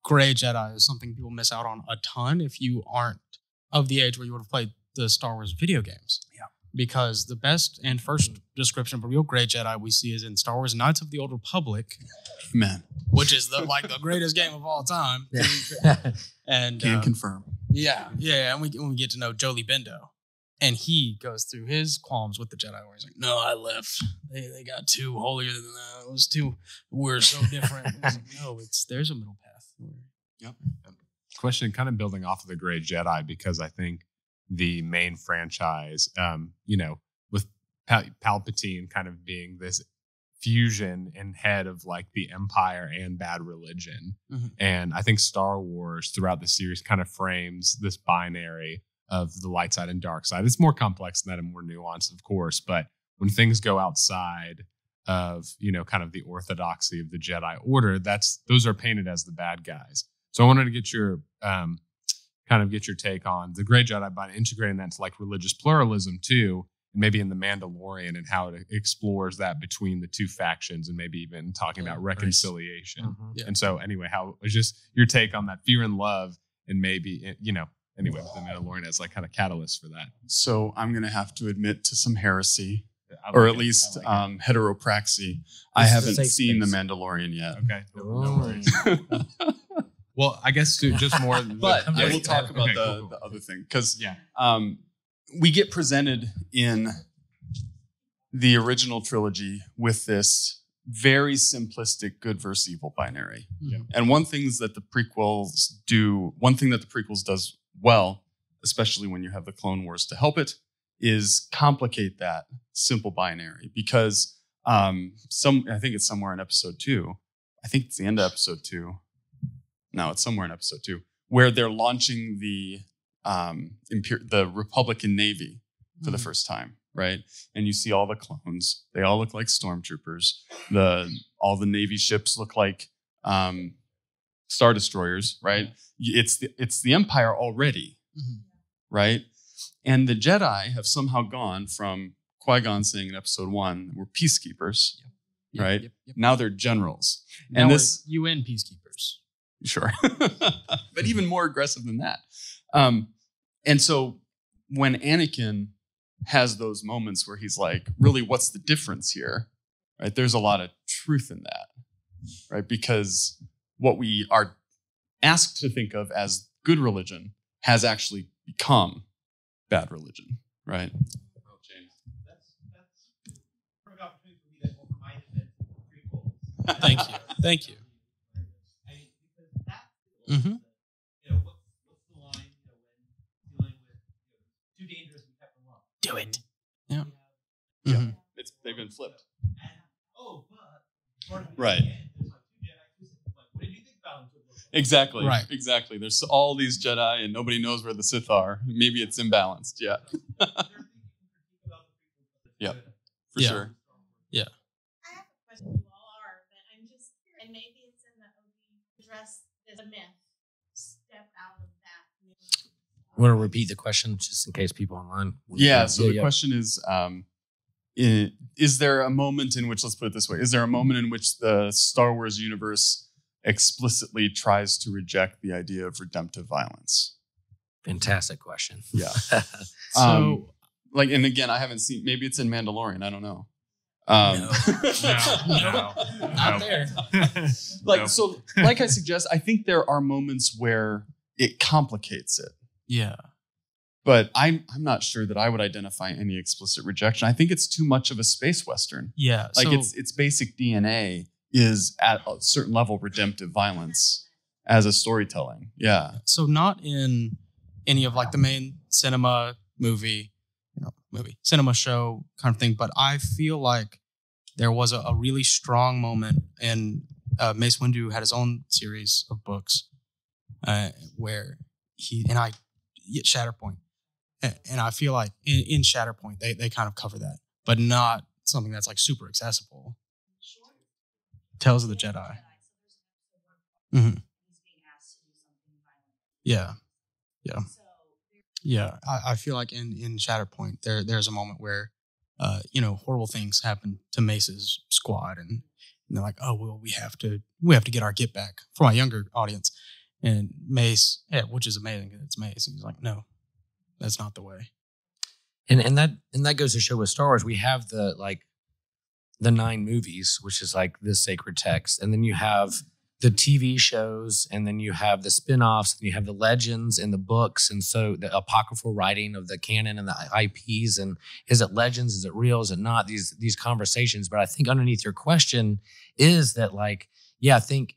Grey Jedi is something people miss out on a ton if you aren't of the age where you would have played the Star Wars video games. Yeah. Because the best and first description of a real Grey Jedi we see is in Star Wars Knights of the Old Republic. Man. Which is the greatest game of all time. And can confirm. Yeah. And we get to know Jolie Bendo. And he goes through his qualms with the Jedi where he's like, no, I left. They got too holier than that. It was too, we're so different. Like, no, there's a middle path. Yep. Question kind of building off of the Grey Jedi, because I think the main franchise, with Palpatine kind of being this fusion and head of like the Empire and bad religion. Mm-hmm. And I think Star Wars throughout the series kind of frames this binary of the light side and dark side. It's more complex than that and more nuanced, of course. But when things go outside of, kind of the orthodoxy of the Jedi Order, those are painted as the bad guys. So I wanted to get your take on the Grey Jedi by integrating that into like religious pluralism too, and maybe in The Mandalorian and how it explores that between the two factions and maybe even talking about reconciliation. Mm-hmm. Yeah. And so anyway, how was just your take on that fear and love and maybe, anyway, with The Mandalorian as like kind of catalyst for that. So I'm going to have to admit to some heresy, or at least heteropraxy. I haven't seen The Mandalorian yet. Okay. No worries. Well, I guess just more. But I will talk about the other thing. Because we get presented in the original trilogy with this very simplistic good versus evil binary. Yeah. And one thing that the prequels does well, especially when you have the Clone Wars to help it, is complicate that simple binary. Because I think it's somewhere in episode 2. I think it's the end of episode 2. No, it's somewhere in episode 2, where they're launching the Republican Navy for the first time, right? And you see all the clones; they all look like stormtroopers. All the Navy ships look like Star Destroyers, right? It's the Empire already, right? And the Jedi have somehow gone from Qui-Gon saying in episode 1, we're peacekeepers, right? Yep. Now they're generals, and this UN peacekeepers. Sure. But even more aggressive than that. And so when Anakin has those moments where he's like, really, what's the difference here? Right? There's a lot of truth in that, right? Because what we are asked to think of as good religion has actually become bad religion, right? Oh, James. That's a perfect opportunity for me to offer my defense of prequels. Thank you. Mm-hmm. What's the line? When dealing with too dangerous, we kept them up. Do it. Yeah. Mm-hmm. They've been flipped. Right. What did you think about them? Exactly. Right. Exactly. There's all these Jedi, and nobody knows where the Sith are. Maybe it's imbalanced. Yeah. Yeah. For sure. Yeah. I have a question. You all are, but I'm just curious, and maybe it's in the OB address this myth. Step out of that. Want to repeat the question just in case people online? Yeah. So the question is there a moment in which, let's put it this way, is there a moment in which the Star Wars universe explicitly tries to reject the idea of redemptive violence? Fantastic question. Yeah. And again, I haven't seen, maybe it's in Mandalorian. I don't know. No, not there. So, like I suggest, I think there are moments where it complicates it. Yeah. But I'm not sure that I would identify any explicit rejection. I think it's too much of a space Western. Yeah. Its basic DNA is at a certain level redemptive violence as a storytelling. Yeah. So not in any of like the main cinema movie, cinema show kind of thing, but I feel like there was a really strong moment, and Mace Windu had his own series of books where Shatterpoint, and I feel like in Shatterpoint they kind of cover that, but not something that's like super accessible. Tales of the Jedi. Mm-hmm. Yeah. I feel like in Shatterpoint there's a moment where horrible things happen to Mace's squad, and they're like, oh well, we have to get our get back. For my younger audience, and Mace, which is amazing because it's Mace, and he's like, no, that's not the way. And that goes to show with Star Wars, we have the 9 movies, which is like the sacred text, and then you have the TV shows, and then you have the spin-offs, and you have the legends and the books, and so the apocryphal writing of the canon and the IPs, and is it legends, is it real, is it not, these conversations. But I think underneath your question is that I think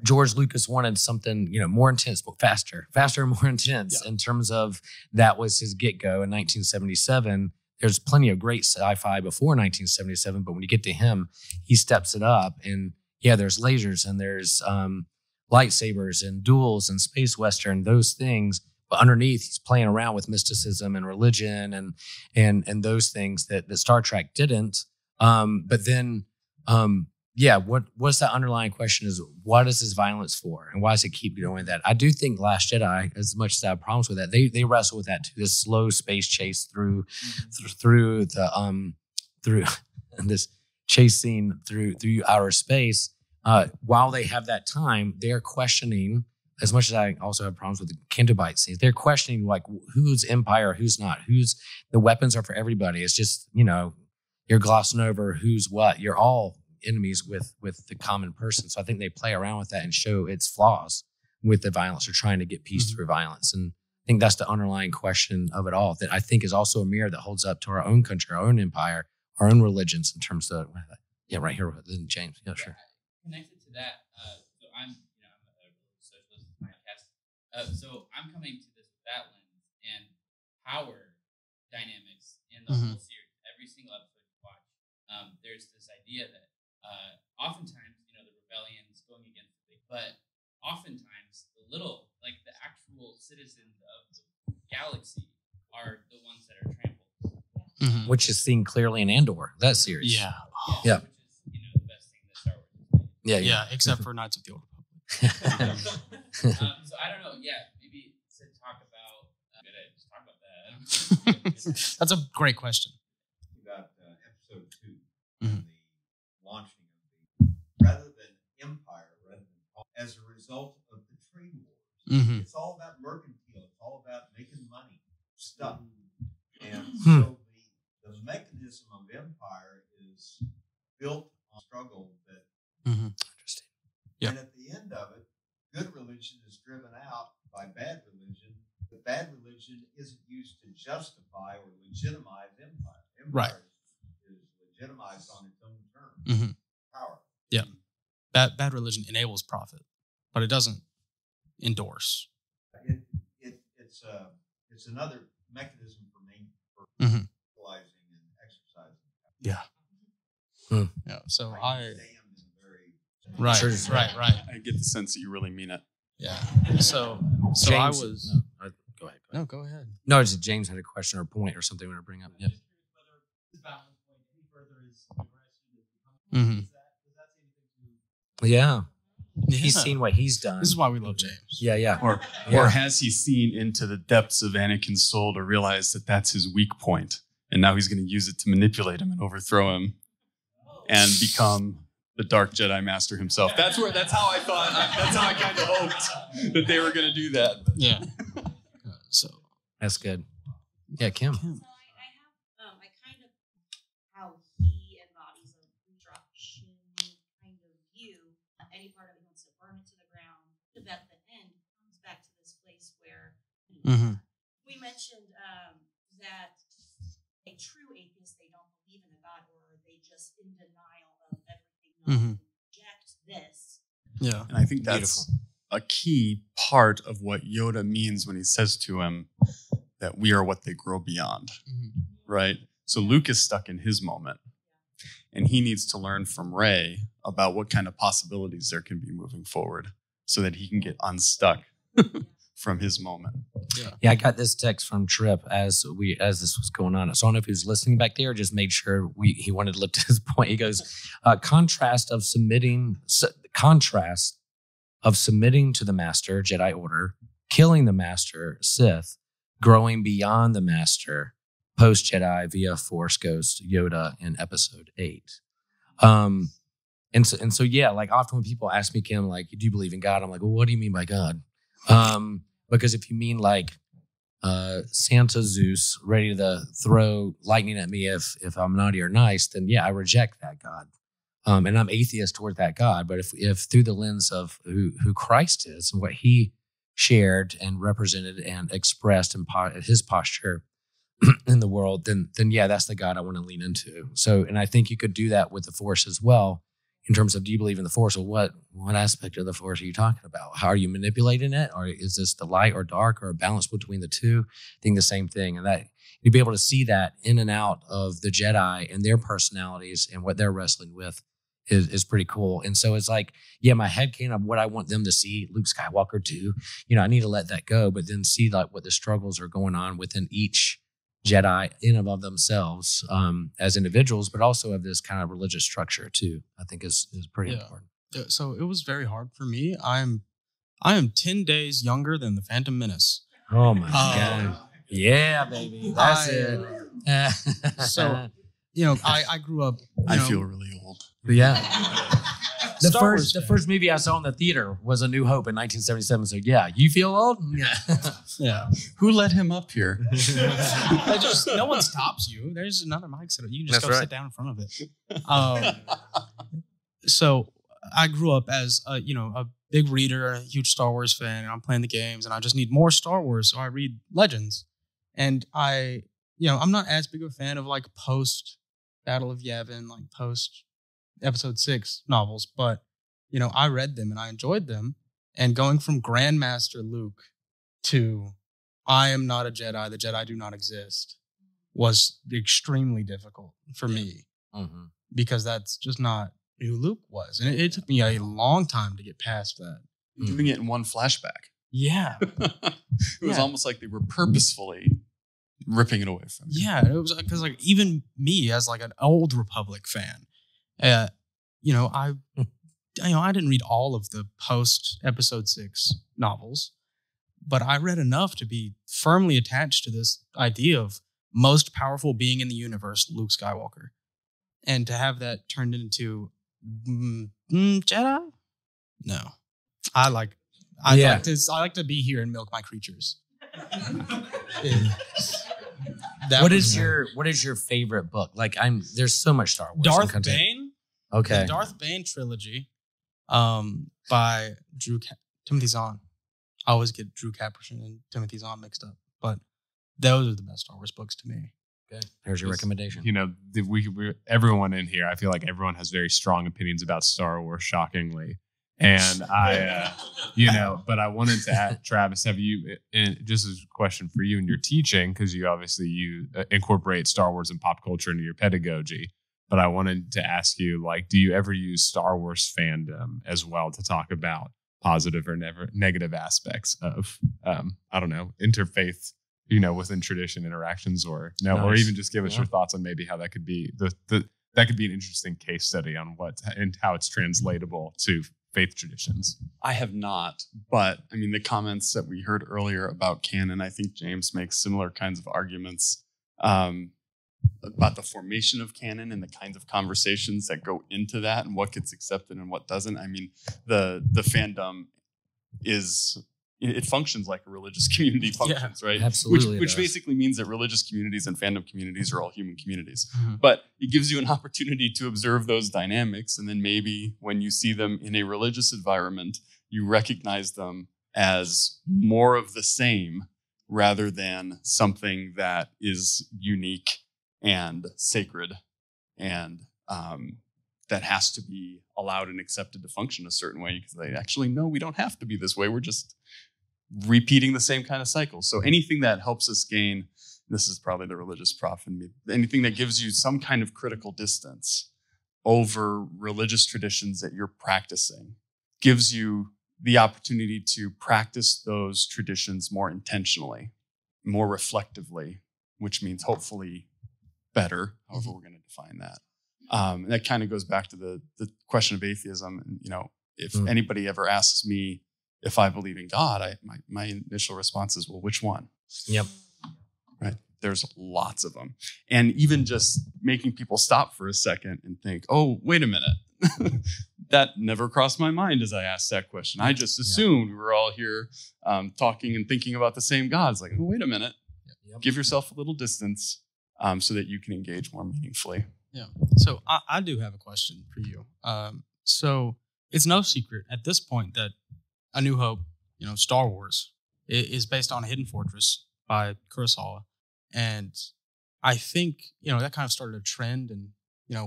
George Lucas wanted something, more intense, but faster and more intense. In terms of that was his get-go in 1977. There's plenty of great sci-fi before 1977, but when you get to him, he steps it up, and there's lasers and there's lightsabers and duels and space western, those things. But underneath, he's playing around with mysticism and religion and those things that Star Trek didn't. But then, what's that underlying question is, what is this violence for? And why does it keep going with that? I do think Last Jedi, as much as I have problems with that, they wrestle with that too. This slow space chase through this chase scene through outer space. While they have that time, they're questioning, as much as I also have problems with the Kindabite scenes, they're questioning who's Empire, who's not, the weapons are for everybody. It's just, you're glossing over who's what. You're all enemies with the common person. So I think they play around with that and show its flaws with the violence. They're trying to get peace through violence. And I think that's the underlying question of it all, that I think is also a mirror that holds up to our own country, our own empire, our own religions in terms of, right here, James. Yeah, sure. Connected to that, so I'm a socialist podcast. So I'm coming to this with that lens and power dynamics in the whole series. Every single episode you watch, there's this idea that oftentimes, the rebellion is going against the big, but oftentimes the little, the actual citizens of the galaxy are the ones that are trampled. Which is seen clearly in Andor, that series. Yeah. Yeah. Which is, the best thing that Star Wars has made. Yeah, except for Knights of the Old Republic. So I don't know. Yeah, maybe to talk about. Just talk about that. That's a great question. About episode 2, the launching of rather than empire, as a result of the trade wars. It's all about mercantile. It's all about making money, stuff, and so the mechanism of empire is built on struggle that. Interesting. Yeah. And at the end of it, good religion is driven out by bad religion. The bad religion isn't used to justify or legitimize empire. Empire is legitimized on its own terms. Power. Yeah. Bad religion enables profit, but it doesn't endorse. It's another mechanism for utilizing and exercising. Yeah. Yeah. So Right. I get the sense that you really mean it. Yeah. So James, I was. Go ahead. No, go ahead. No, it's James had a question or a point or something we want to bring up. Yeah. Yeah. He's seen what he's done. This is why we love James. Yeah. Or has he seen into the depths of Anakin's soul to realize that that's his weak point, and now he's going to use it to manipulate him and overthrow him, and become the Dark Jedi Master himself? That's how I thought. That's how I kind of hoped that they were going to do that. Yeah. So that's good. Yeah, Kim. So I kind of how he embodies a destruction kind of view. Any part of it wants to burn it to the ground. But at the end, comes back to this place where we mentioned that a true atheist, they don't believe in a God, or they just in denial of everything. Reject this. Yeah, and I think that's a key part of what Yoda means when he says to him that we are what they grow beyond, right? So Luke is stuck in his moment. and he needs to learn from Rey about what kind of possibilities there can be moving forward so that he can get unstuck from his moment. Yeah, I got this text from Trip as this was going on. So I don't know if he was listening back there or just made sure he wanted to lift his point. He goes, contrast of submitting to the Master, Jedi Order, killing the Master, Sith, growing beyond the Master, post Jedi via Force Ghost, Yoda in Episode 8. And so yeah, like often when people ask me, Kim, like, do you believe in God? I'm like, well, what do you mean by God? Because if you mean like Santa Zeus ready to throw lightning at me if I'm naughty or nice, then yeah, I reject that God. And I'm atheist toward that God. But if through the lens of who Christ is and what he shared and represented and expressed in his posture in the world, then yeah, that's the God I want to lean into. So, and I think you could do that with the Force as well. In terms of, do you believe in the Force? Or what aspect of the Force are you talking about? How are you manipulating it? Or is this the light or dark or a balance between the two? I think the same thing. And that you'd be able to see that in and out of the Jedi and their personalities and what they're wrestling with is pretty cool. And so it's like, yeah, my headcanon of what I want them to see Luke Skywalker do, I need to let that go, but then see like what the struggles are going on within each Jedi in and of themselves as individuals, but also of this kind of religious structure too. I think is pretty important. So it was very hard for me. I am 10 days younger than the Phantom Menace. Oh my God! Yeah, baby, that's it. So I grew up. I feel really old. Yeah. The first movie I saw in the theater was A New Hope in 1977. So yeah, you feel old? Yeah. Yeah. Who let him up here? No one stops you. There's another mic set up. You can just That's go right. sit down in front of it. So I grew up as a big reader, a huge Star Wars fan, and I'm playing the games, and I just need more Star Wars, so I read Legends. And I'm not as big of a fan of like post Battle of Yavin, like post Episode 6 novels, but I read them and I enjoyed them. And going from Grandmaster Luke to I am not a Jedi, the Jedi do not exist, was extremely difficult for me because that's just not who Luke was. And it took me a long time to get past that. Doing it in one flashback. Yeah. It was almost like they were purposefully ripping it away from you. Yeah, it was because like even me as like an old Republic fan, I didn't read all of the post Episode 6 novels, but I read enough to be firmly attached to this idea of most powerful being in the universe, Luke Skywalker, and to have that turned into Jedi. No, I like to be here and milk my creatures. What is your favorite book? Like there's so much Star Wars. Darth Bane. Okay. The Darth Bane trilogy, by Timothy Zahn. I always get Drew Capricorn and Timothy Zahn mixed up, but those are the best Star Wars books to me. Okay. There's your recommendation. We everyone in here, I feel like everyone has very strong opinions about Star Wars, shockingly. And but I wanted to ask Travis, have you, and just as a question for you in your teaching, because you incorporate Star Wars and pop culture into your pedagogy. But I wanted to ask you, like, do you ever use Star Wars fandom as well to talk about positive or negative aspects of, interfaith, within tradition interactions, or no, Nice. or even just give us your thoughts on maybe how that could be that could be an interesting case study on what and how it's translatable to faith traditions. I have not, but I mean, the comments that we heard earlier about canon, I think James makes similar kinds of arguments about the formation of canon and the kinds of conversations that go into that and what gets accepted and what doesn't. I mean, the fandom it functions like a religious community functions, right? Absolutely. Which basically means that religious communities and fandom communities are all human communities. Mm-hmm. But it gives you an opportunity to observe those dynamics. And then maybe when you see them in a religious environment, you recognize them as more of the same rather than something that is unique and sacred and that has to be allowed and accepted to function a certain way because they actually know we don't have to be this way. We're just repeating the same kind of cycle. So anything that helps us gain, this is probably the religious prof in me, anything that gives you some kind of critical distance over religious traditions that you're practicing gives you the opportunity to practice those traditions more intentionally, more reflectively, which means hopefully better, however we're going to define that. That kind of goes back to the question of atheism. And, if anybody ever asks me if I believe in God, my initial response is, well, which one? Yep. Right. There's lots of them. And even just making people stop for a second and think, oh, wait a minute. That never crossed my mind as I asked that question. I just assumed we were all here talking and thinking about the same God. It's like, oh, wait a minute. Yep. Give yourself a little distance so that you can engage more meaningfully. Yeah. So I do have a question for you. So it's no secret at this point that A New Hope, Star Wars, is based on a Hidden Fortress by Kurosawa. And I think, that kind of started a trend. And,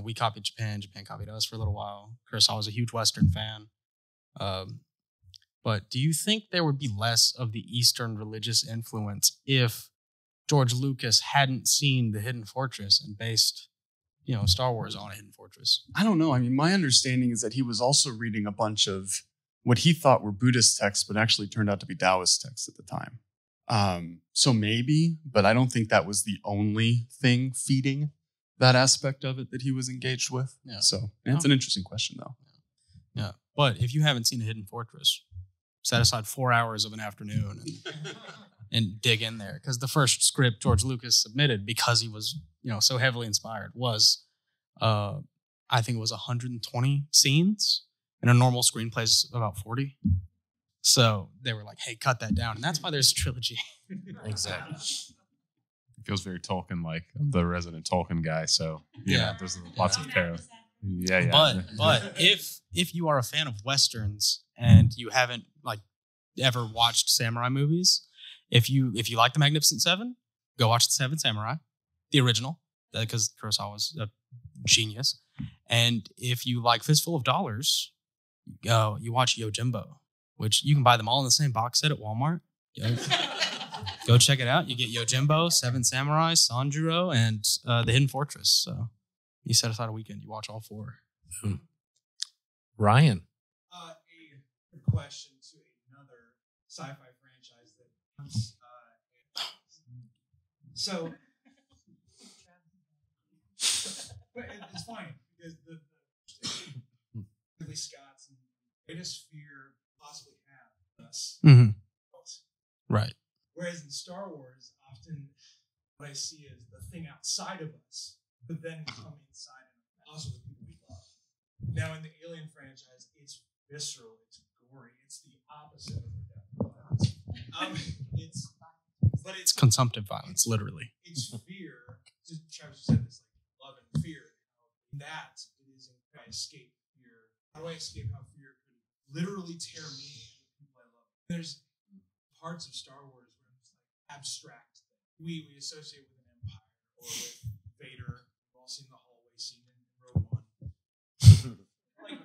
we copied Japan. Japan copied us for a little while. Kurosawa was a huge Western fan. But do you think there would be less of the Eastern religious influence if George Lucas hadn't seen the Hidden Fortress and based Star Wars on a Hidden Fortress? I don't know. I mean, my understanding is that he was also reading a bunch of what he thought were Buddhist texts, but actually turned out to be Taoist texts at the time. So maybe, but I don't think that was the only thing feeding that aspect of it that he was engaged with. Yeah. So it's an interesting question, though. Yeah. But if you haven't seen a Hidden Fortress, set aside 4 hours of an afternoon and dig in there. Because the first script George Lucas submitted, because he was, so heavily inspired, was, I think it was 120 scenes, and a normal screenplay is about 40. So they were like, hey, cut that down. And that's why there's a trilogy. Exactly. It feels very Tolkien-like. I'm the resident Tolkien guy, so there's lots of parallels. Yeah. But if you are a fan of Westerns and you haven't ever watched samurai movies, if you like The Magnificent Seven, go watch The Seven Samurai, the original, because Kurosawa was a genius. And if you like Fistful of Dollars, you watch Yojimbo, which you can buy them all in the same box set at Walmart. Go check it out. You get Yojimbo, Seven Samurai, Sanjuro, and The Hidden Fortress. So you set aside a weekend, you watch all four. Ryan. A question to another sci-fi franchise that so but it's fine because the Ridley Scott's greatest fear possibly have us. Mm-hmm. Right. Whereas in Star Wars, often what I see is the thing outside of us, but then come inside and also the people we love. Now in the Alien franchise, it's visceral, it's gory, it's the opposite of the violence. It's consumptive violence, literally. It's fear. Travis said this, love and fear. That is how I escape fear. How do I escape how fear could literally tear me and the people I love? There's parts of Star Wars where it's abstract. We associate with an empire or with Vader. We've all seen the hallway scene in Rogue One.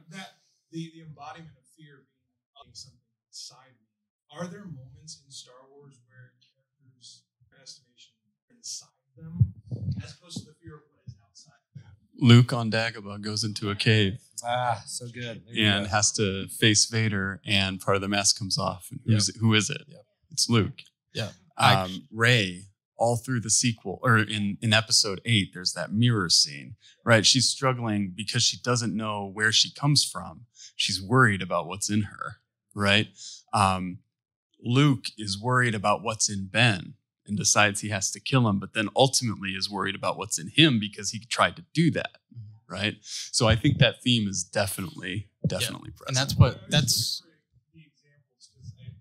That, the embodiment of fear being something inside me. Are there moments in Star Wars where characters, in your estimation, are inside them, as opposed to the fear of what is outside? Luke on Dagobah goes into a cave. So good. And has to face Vader, and part of the mask comes off. And who is it? Yep. It's Luke. Yeah. Rey, all through the sequel, or in episode 8, there's that mirror scene, right? She's struggling because she doesn't know where she comes from. She's worried about what's in her, right? Luke is worried about what's in Ben and decides he has to kill him, but then ultimately is worried about what's in him because he tried to do that, right? So I think that theme is definitely present. And that's the examples, because I think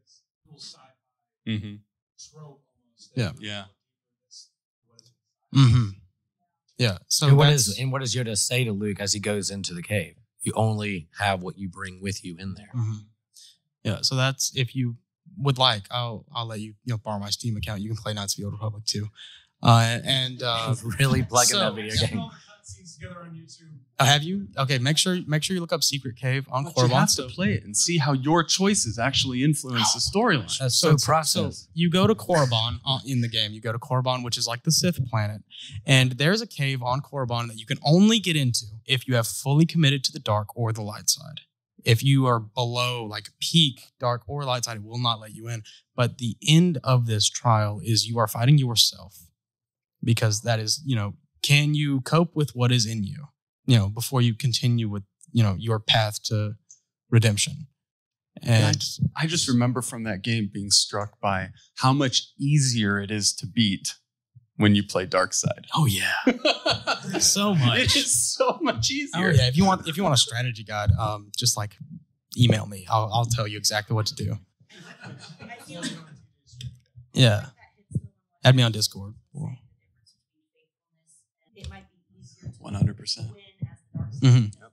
it's a cool sci-fi trope almost. Yeah. Mm-hmm. Yeah. So and what does Yoda say to Luke as he goes into the cave? You only have what you bring with you in there. Mm-hmm. Yeah. So that's, if you would like, I'll let you borrow my Steam account. You can play Knights of the Old Republic too. Really plugging that video game. cutscenes together on YouTube. Have you? Okay, make sure you look up Secret Cave on But you Korriban. have to play it and see how your choices actually influence the storyline. That's So process. you go to Korriban in the game. You go to Korriban, which is like the Sith planet, and there's a cave on Korriban that you can only get into if you have fully committed to the dark or the light side. If you are below like peak dark or light side, it will not let you in. But the end of this trial is you are fighting yourself, because that is, can you cope with what is in you, before you continue with, your path to redemption. And I just remember from that game being struck by how much easier it is to beat when you play Dark Side. oh yeah, so much. It is so much easier. Oh yeah, if you want a strategy guide, just like email me. I'll tell you exactly what to do. Yeah, add me on Discord. It might be easier to 100%. win as the dark side Mhm. than worry about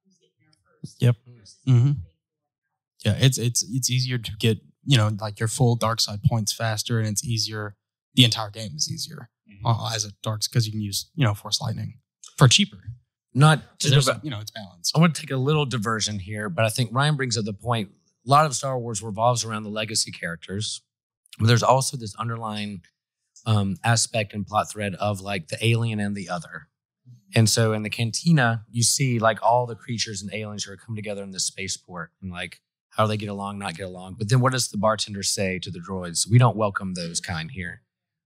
who's getting there first. Yep. versus Mhm. being faithful. Yeah, it's easier to get like your full dark side points faster, and it's easier. The entire game is easier as a darks because you can use Force Lightning for cheaper. Not to There's, div- it's balanced. I want to take a little diversion here, but I think Ryan brings up the point. A lot of Star Wars revolves around the legacy characters, but there's also this underlying aspect and plot thread of like the alien and the other. And so in the cantina, you see like all the creatures and aliens who are coming together in this spaceport, and like how do they get along, not get along. But then what does the bartender say to the droids? We don't welcome those kind here.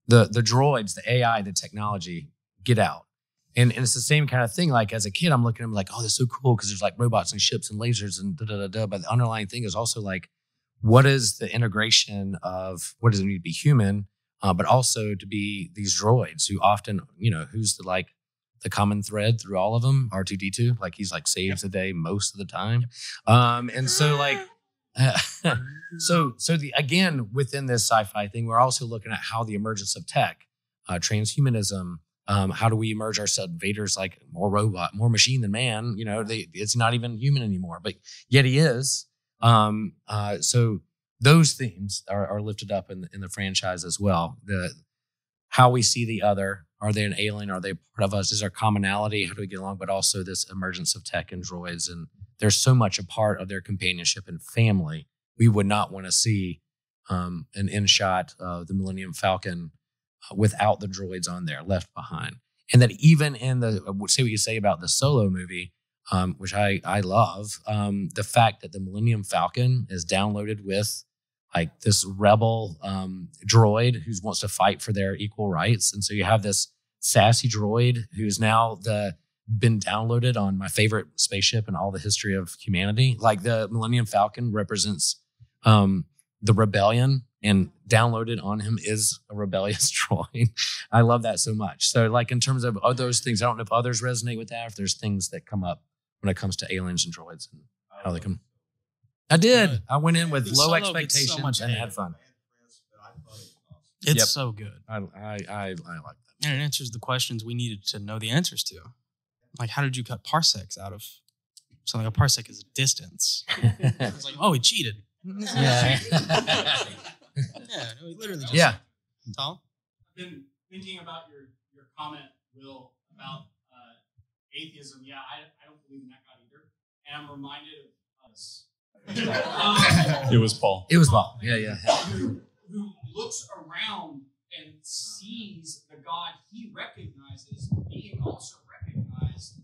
The droids, the AI, the technology, get out. And it's the same kind of thing. Like as a kid, I'm looking at them like, oh, that's so cool because there's like robots and ships and lasers and da-da-da-da. But the underlying thing is also like, what is the integration of what does it mean to be human, but also to be these droids who often, who's the common thread through all of them? R2D2, like he's like saves the day most of the time. And so like, so again, within this sci-fi thing, we're also looking at how the emergence of tech, transhumanism, how do we emerge ourselves? Vader's like more robot, more machine than man. It's not even human anymore, but yet he is. So those themes are lifted up in the franchise as well. How we see the other. Are they an alien? Are they part of us? Is there commonality? How do we get along? But also this emergence of tech and droids. And there's so much a part of their companionship and family. We would not want to see an end shot of the Millennium Falcon without the droids on there, left behind. And that even in say what you say about the Solo movie, which I love, the fact that the Millennium Falcon is downloaded with like this rebel droid who wants to fight for their equal rights. And so you have this sassy droid who's now been downloaded on my favorite spaceship in all the history of humanity. Like the Millennium Falcon represents the rebellion, and downloaded on him is a rebellious droid. I love that so much. So like in terms of those things, I don't know if others resonate with that, if there's things that come up when it comes to aliens and droids and how they come. I did. Good. I went in with low Solo gets so expectations much and hate. had fun. It's Yep. so good. I like that. And it answers the questions we needed to know the answers to. Like, how did you cut parsecs out of something? A parsec is a distance. It's like, oh, he cheated. Yeah. Yeah, no, he literally just. Yeah. Tom? I've been thinking about your comment, Will, about atheism. Yeah, I don't believe in that God either. And I'm reminded of us. It was Paul. It was Paul. Yeah. Who looks around and sees the God he recognizes being also recognized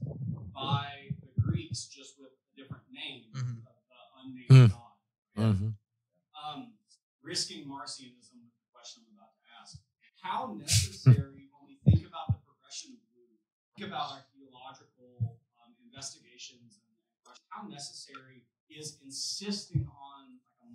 by the Greeks, just with a different name of the unnamed God. Mm-hmm. Risking Marcionism with the question I'm about to ask. How necessary, when we think about the progression of Luke, think about our theological investigations, and how necessary is insisting on like a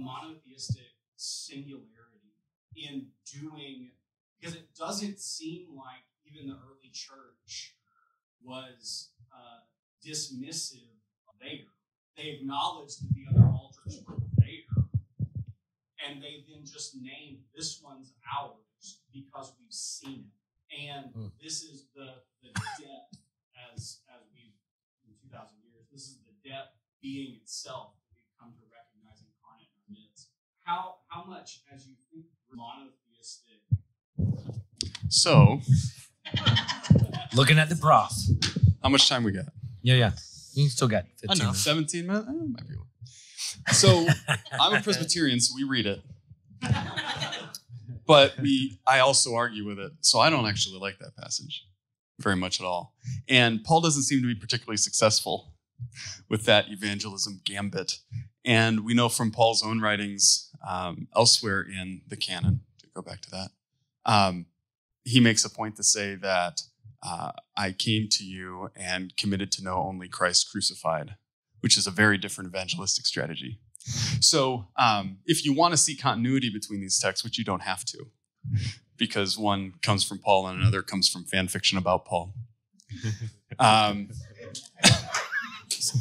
monotheistic singularity in doing, because it doesn't seem like even the early church was dismissive of Vader. They acknowledged that the other altars were Vader, and they then just named this one's ours because we've seen it. And this is the depth as we've in 2,000 years. This is the depth being itself that we've come to recognize incarnate in our midst. How much, as you think monotheistic So, Looking at the broth. how much time we got? Yeah. You still got 15 minutes. 17 minutes? Might be one. So, I'm a Presbyterian, so we read it. But I also argue with it. So I don't actually like that passage very much at all. And Paul doesn't seem to be particularly successful with that evangelism gambit. And we know from Paul's own writings elsewhere in the canon, to go back to that, he makes a point to say that I came to you and committed to know only Christ crucified, which is a very different evangelistic strategy. So if you want to see continuity between these texts, which you don't have to, because one comes from Paul and another comes from fan fiction about Paul. It's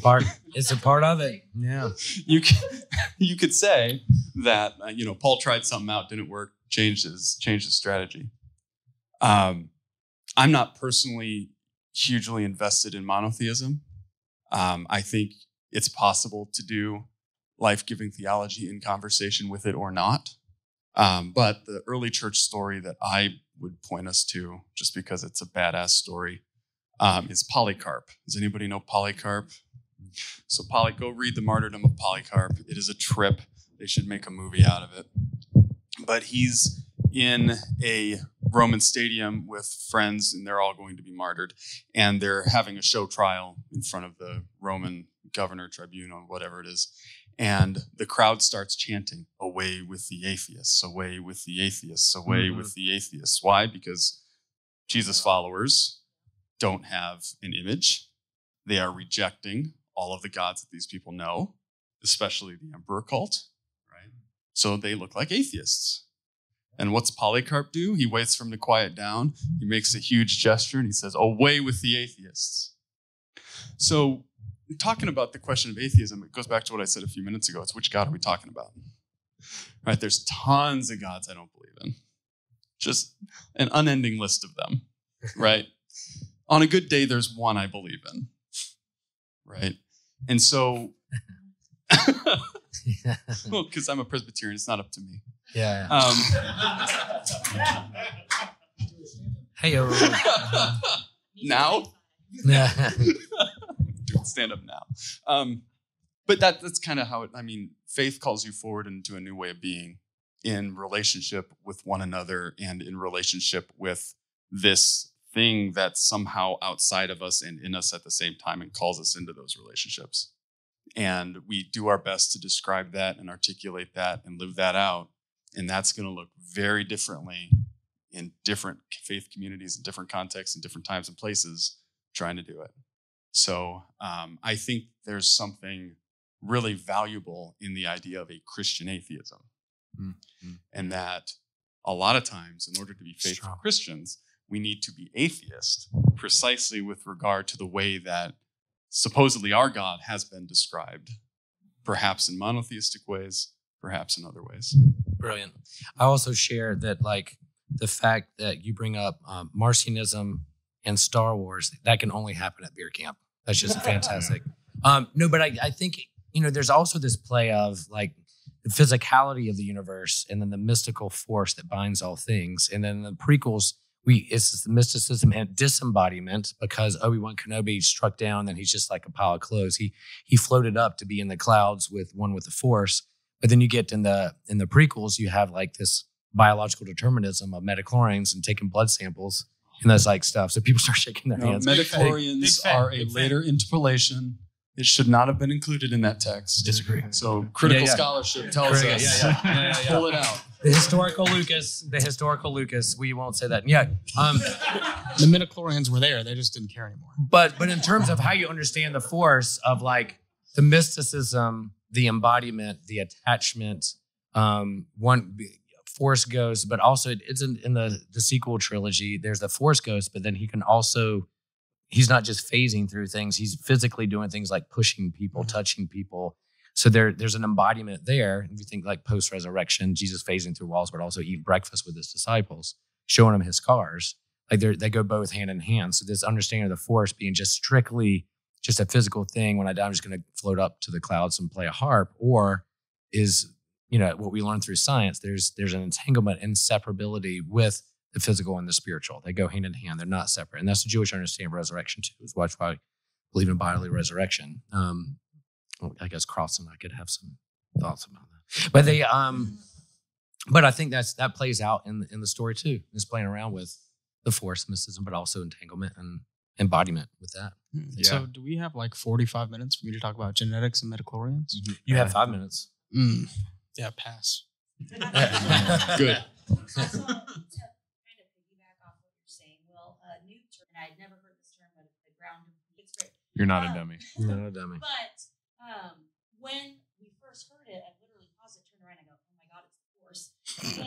a part of it. Yeah. You could say that Paul tried something out, didn't work, changed his strategy. I'm not personally hugely invested in monotheism. I think it's possible to do life-giving theology in conversation with it or not. But the early church story that I would point us to, just because it's a badass story, is Polycarp. Does anybody know Polycarp? So go read The Martyrdom of Polycarp. It is a trip. They should make a movie out of it. But he's in a Roman stadium with friends, and they're all going to be martyred. And they're having a show trial in front of the Roman governor, tribunal, whatever it is. And the crowd starts chanting, "Away with the atheists, away with the atheists, away with the atheists." Why? Because Jesus followers don't have an image. They are rejecting all of the gods that these people know, especially the emperor cult, right? So they look like atheists. And what's Polycarp do? He waits for them to quiet down. He makes a huge gesture and he says, "Away with the atheists." So talking about the question of atheism, it goes back to what I said a few minutes ago. It's which God are we talking about? Right? There's tons of gods I don't believe in. Just an unending list of them, right? On a good day, there's one I believe in, right? And so, well, because I'm a Presbyterian, it's not up to me. Yeah. Hey-o. Now? Stand up now. But that's kind of how faith calls you forward into a new way of being in relationship with one another and in relationship with this thing that's somehow outside of us and in us at the same time and calls us into those relationships. And we do our best to describe that and articulate that and live that out. And that's going to look very differently in different faith communities, in different contexts, in different times and places, trying to do it. So I think there's something really valuable in the idea of a Christian atheism. Mm-hmm. And that a lot of times, in order to be faithful Christians, we need to be atheist precisely with regard to the way that supposedly our God has been described, perhaps in monotheistic ways, perhaps in other ways. Brilliant. I also share that, the fact that you bring up Marcionism and Star Wars, that can only happen at beer camp. That's just fantastic. No, but I think, there's also this play of the physicality of the universe and then the mystical force that binds all things. And then the prequels, it's the mysticism and disembodiment, because Obi-Wan Kenobi struck down and he's just like a pile of clothes. He floated up to be in the clouds with the force. But then you get in the prequels, you have this biological determinism of midichlorians and taking blood samples and that's stuff. So people start shaking their hands. Midichlorians are a later interpolation. It should not have been included in that text. Disagree. So critical scholarship tells us, pull it out. The historical Lucas, we won't say that. Yeah. The midichlorians were there. They just didn't care anymore. But in terms of how you understand the force of the mysticism, the embodiment, the attachment, one Force Ghost, but also it's in the sequel trilogy, there's the Force Ghost, but then he's not just phasing through things, he's physically doing things like pushing people, touching people. So there's an embodiment there. If you think post-resurrection, Jesus phasing through walls, but also eating breakfast with his disciples, showing them his scars. They go both hand in hand. So this understanding of the Force being just strictly just a physical thing, when I die, I'm just going to float up to the clouds and play a harp, or is, what we learn through science, there's an entanglement, inseparability with the physical and the spiritual. They go hand in hand. They're not separate. And that's the Jewish understanding of resurrection too. Is why I believe in bodily resurrection. I guess Cross and I could have some thoughts about that. But but I think that plays out in the story too. It's playing around with the force, mysticism, but also entanglement and embodiment with that. Yeah. So do we have like 45 minutes for me to talk about genetics and midichlorians? You have 5 minutes. Yeah, pass. Also, Good. to kind of piggyback off what you're saying, well, new term, and I'd never heard this term, but the ground, it's great. You're not a dummy. Not a dummy. But when we first heard it, I literally paused it, turned around, and I go, oh my God, it's the force.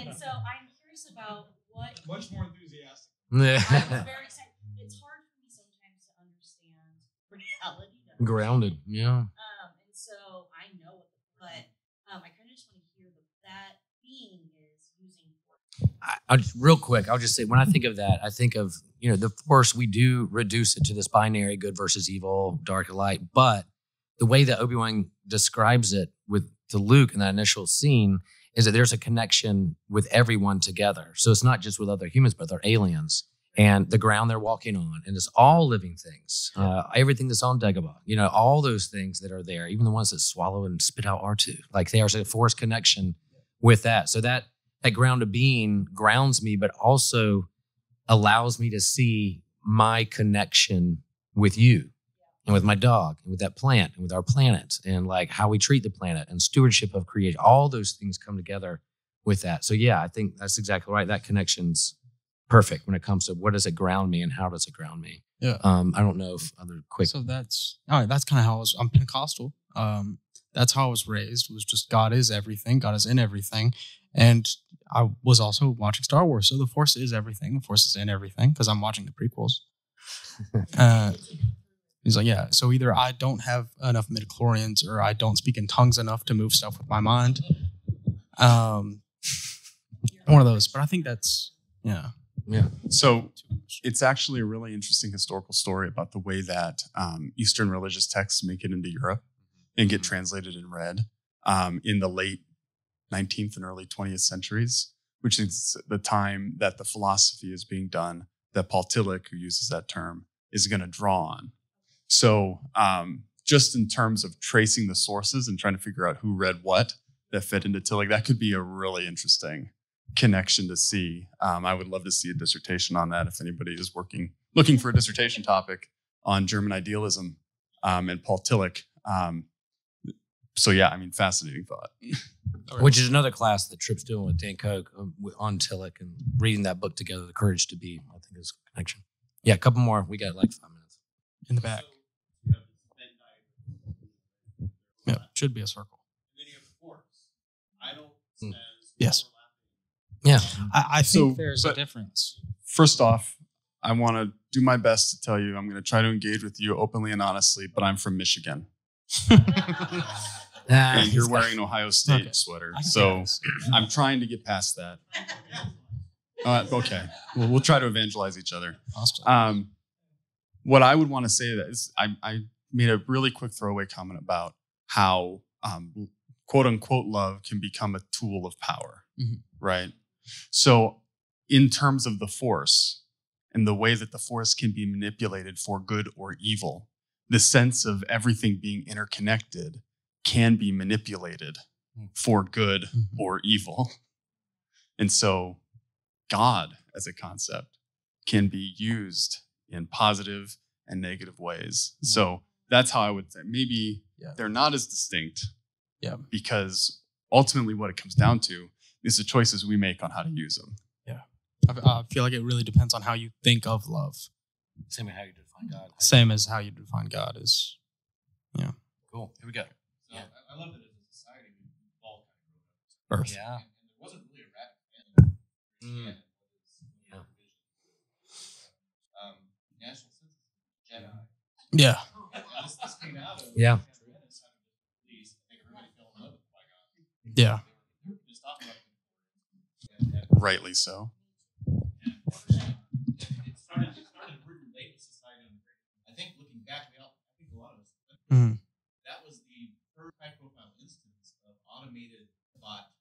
And so I'm curious about what. Much more enthusiastic. I was very excited. It's hard for me sometimes to understand reality. Grounded, yeah. And so I know it, but I kind of just want to hear that being is using force. Real quick, I'll just say, when I think of that, I think of, the force, we do reduce it to this binary good versus evil, dark and light. But the way that Obi-Wan describes it to Luke in that initial scene is that there's a connection with everyone together. So it's not just with other humans, but they're aliens. And the ground they're walking on, and it's all living things, everything that's on Dagobah, all those things that are there, even the ones that swallow and spit out R2, like there's a force connection with that. So that ground of being grounds me, but also allows me to see my connection with you and with my dog and with that plant and with our planet and like how we treat the planet and stewardship of creation. All those things come together with that. So yeah, I think that's exactly right. That connection's perfect when it comes to what does it ground me and how does it ground me. Yeah. I don't know if other quick. So that's kind of how I'm Pentecostal. That's how I was raised, was just God is everything. God is in everything. And I was also watching Star Wars. So the force is everything. The force is in everything because I'm watching the prequels. He's like, yeah. So either I don't have enough midichlorians or I don't speak in tongues enough to move stuff with my mind. One of those. But I think that's, yeah. Yeah. So it's actually a really interesting historical story about the way that Eastern religious texts make it into Europe and get translated and read in the late 19th and early 20th centuries, which is the time that the philosophy is being done that Paul Tillich, who uses that term, is going to draw on. So just in terms of tracing the sources and trying to figure out who read what that fit into Tillich, that could be a really interesting connection to see. I would love to see a dissertation on that if anybody is looking for a dissertation topic on German idealism and Paul Tillich. So yeah, fascinating thought. Which is another class that Tripp's doing with Dan Koch on Tillich and reading that book together, The Courage to Be, I think is a connection. Yeah, a couple more. We got like 5 minutes. In the back. Yeah, should be a circle. And then you have forks. Idle says yes. Yeah. I think there's a difference. First off, I want to do my best to tell you I'm going to try to engage with you openly and honestly, but I'm from Michigan. And you're wearing an Ohio State sweater. So I'm trying to get past that. Okay. We'll try to evangelize each other. Awesome. What I would want to say is I made a really quick throwaway comment about how quote unquote love can become a tool of power, right? So in terms of the force and the way that the force can be manipulated for good or evil, the sense of everything being interconnected can be manipulated for good or evil. And so God as a concept can be used in positive and negative ways. So that's how I would say maybe they're not as distinct because ultimately what it comes down to is the choices we make on how to use them. Yeah. I feel like it really depends on how you think of love. Same as how you define God. Same as how you define God is, yeah. Cool. Here we go. So I love that as a society we all kind of Earth. Yeah. And there wasn't really a radical Christianity. National census Jedi. Yeah. This came out of yeah. Yeah. Rightly so. It started really late with society. I think looking back, I think a lot of us, that was the first high-profile instance of automated thought.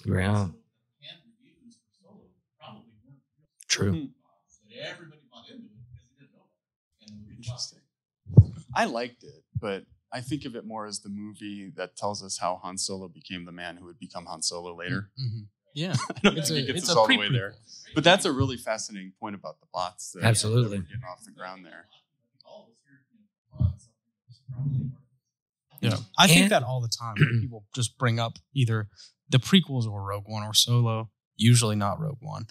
Yeah. And reviews for solo probably weren't. True. But everybody bought into it because they didn't know about it. And the movie Interesting. I liked it, but I think of it more as the movie that tells us how Han Solo became the man who would become Han Solo later. Mm-hmm. Yeah, I don't think it gets us all the way there. But that's a really fascinating point about the plots. That Absolutely. we're getting off the ground there. Yeah, I think that all the time. When people just bring up either the prequels or Rogue One or Solo, usually not Rogue One.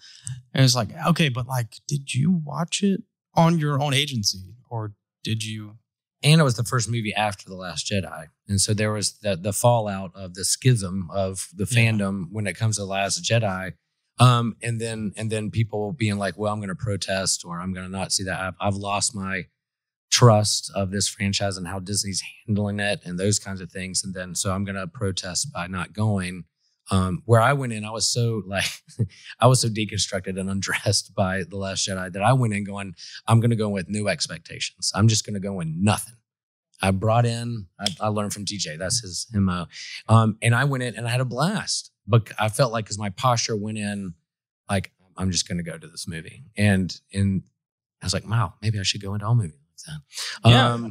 And it's like, okay, but like, did you watch it on your own agency or did you? And it was the first movie after The Last Jedi. And so there was the fallout of the schism of the fandom when it comes to The Last Jedi. And then people being like, well, I'm going to protest or I'm going to not see that. I've lost my trust of this franchise and how Disney's handling it and those kinds of things. And then, so I'm going to protest by not going. Where I went in, I was so deconstructed and undressed by The Last Jedi that I went in going, I'm going to go with no expectations. I'm just going to go in nothing. I brought in, I learned from TJ, that's his MO. And I went in and I had a blast, but I felt like, cause my posture went in like, I'm just going to go to this movie. And I was like, wow, maybe I should go into all movies like that. Yeah.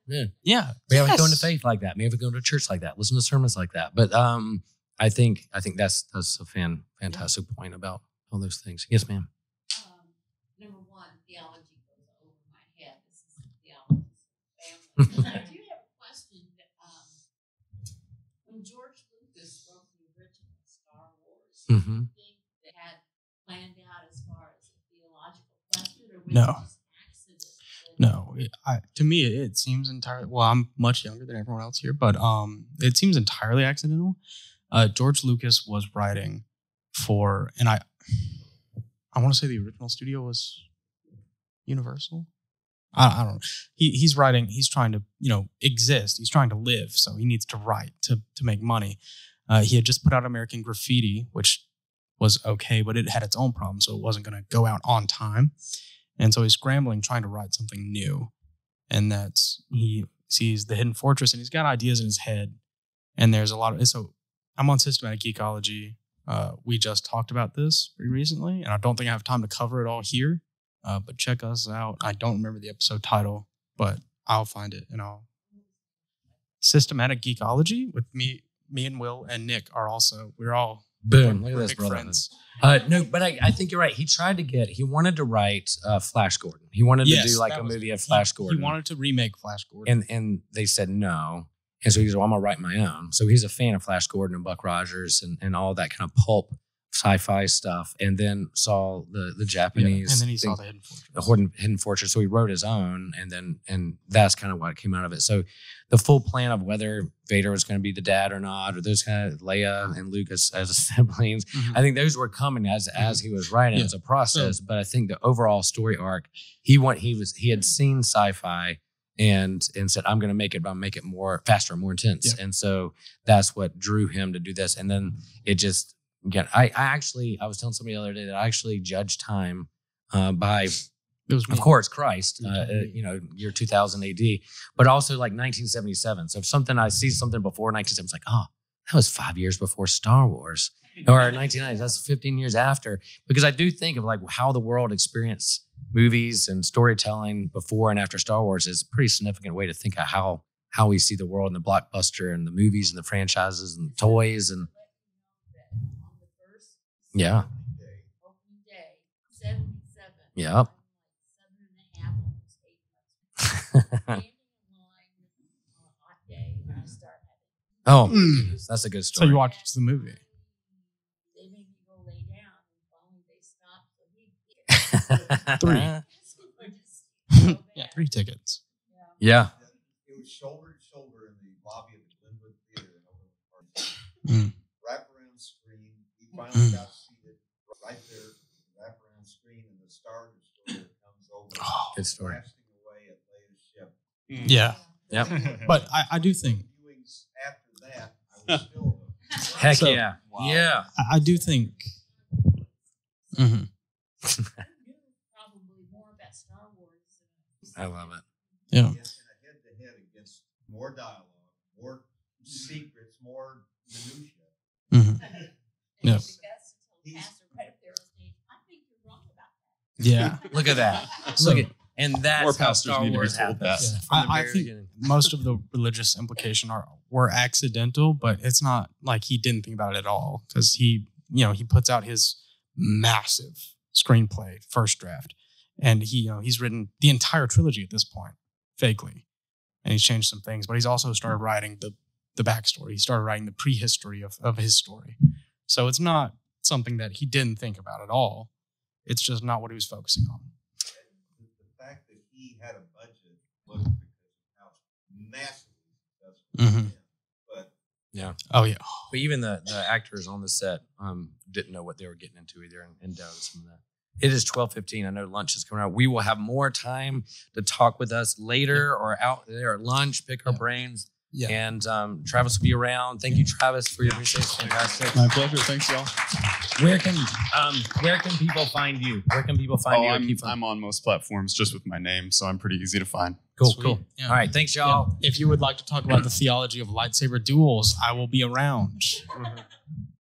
Maybe I would go into faith like that. Maybe I would go to church like that. Listen to sermons like that. But I think that's a fantastic point about all those things. Yes, ma'am. Number one, theology goes over my head. This is theology family. I do have a question. When George Lucas wrote the original Star Wars, do you think they had planned out as far as a theological question, or was No. it just accident? No, to me, it seems entirely. Well, I'm much younger than everyone else here, but it seems entirely accidental. George Lucas was writing for, and I want to say the original studio was Universal. I don't know. He's writing. He's trying to exist. He's trying to live, so he needs to write to make money. He had just put out American Graffiti, which was okay, but it had its own problems, so it wasn't going to go out on time. And so he's scrambling, trying to write something new. And he sees The Hidden Fortress and he's got ideas in his head. And there's a lot of, so I'm on Systematic Geekology. We just talked about this pretty recently, and I don't think I have time to cover it all here. But check us out. I don't remember the episode title, but I'll find it and Systematic Geekology with me and Will and Nick we're all Boom. Look at this, big brother. friends. No, but I think you're right. He wanted to write Flash Gordon. He wanted to do like a movie of Flash Gordon. He wanted to remake Flash Gordon. And they said no. And so he said, well, I'm going to write my own. So he's a fan of Flash Gordon and Buck Rogers and all that kind of pulp sci-fi stuff. And then saw the Japanese. And then he saw The Hidden Fortress. Hidden Fortress. So he wrote his own. And that's kind of what came out of it. So the full plan of whether Vader was going to be the dad or not, or those kind of Leia and Luke as siblings, I think those were coming as he was writing as a process. But I think the overall story arc, he had seen sci-fi and said, I'm going to make it, but I'll make it more faster, more intense. And so that's what drew him to do this. And then it just, again, I was telling somebody the other day that I actually judged time by, of course, Christ, year 2000 AD, but also like 1977. So if I see something before 1977, it's like, oh, that was 5 years before Star Wars, or 1990s, that's 15 years after. Because I do think of like how the world experienced movies and storytelling before and after Star Wars is a pretty significant way to think of how we see the world and the blockbuster and the movies and the franchises and the toys and yeah. Opening day, 77. Yep. 7.5, almost 8 months. Standing in line on a hot day, and I start having. Oh, my goodness. That's a good story. So you watched the movie. They made me go lay down, and finally they stopped. So Yeah, 3 tickets. Yeah. It was shoulder to shoulder in the lobby of the Glenwood Theater in Overland Park. Wraparound screen. We finally got seated right there, wraparound screen, and the Star Destroyer comes over. Oh, good story. Blasting away at Leia's ship. Yeah. Yep. But I do think. Viewings after that, I was still. Heck So- yeah. Wow. Yeah. I do think. probably more about Star Wars. I love it. Yeah. In a head-to-head against more dialogue, more secrets, more minutia. Yeah. Pastor right up there on stage. I think Look at that. Look at, and that's More how pastors Star need to be Wars told that. happens. Yeah. From the I very think beginning. most of the religious implication were accidental, but it's not like he didn't think about it at all, because he puts out his massive screenplay first draft, and he's written the entire trilogy at this point fakely, and he's changed some things, but he's also started writing the backstory. He started writing the prehistory of his story, so it's not something that he didn't think about at all. It's just not what he was focusing on. The fact that he had a budget wasn't because of how massively successful Mhm. he but Yeah. Oh yeah. But even the actors on the set didn't know what they were getting into either, and doubted some of that. It is 12:15. I know lunch is coming out. We will have more time to talk with us later or out there at lunch, pick our brains. Yeah. And Travis will be around. Thank you, Travis, for your research. Fantastic. My pleasure. Thanks, y'all. Where can people find you? Where can people find you? I'm on most platforms just with my name, so I'm pretty easy to find. Cool, Sweet. cool. Yeah. All right, thanks, y'all. If you would like to talk about the theology of lightsaber duels, I will be around.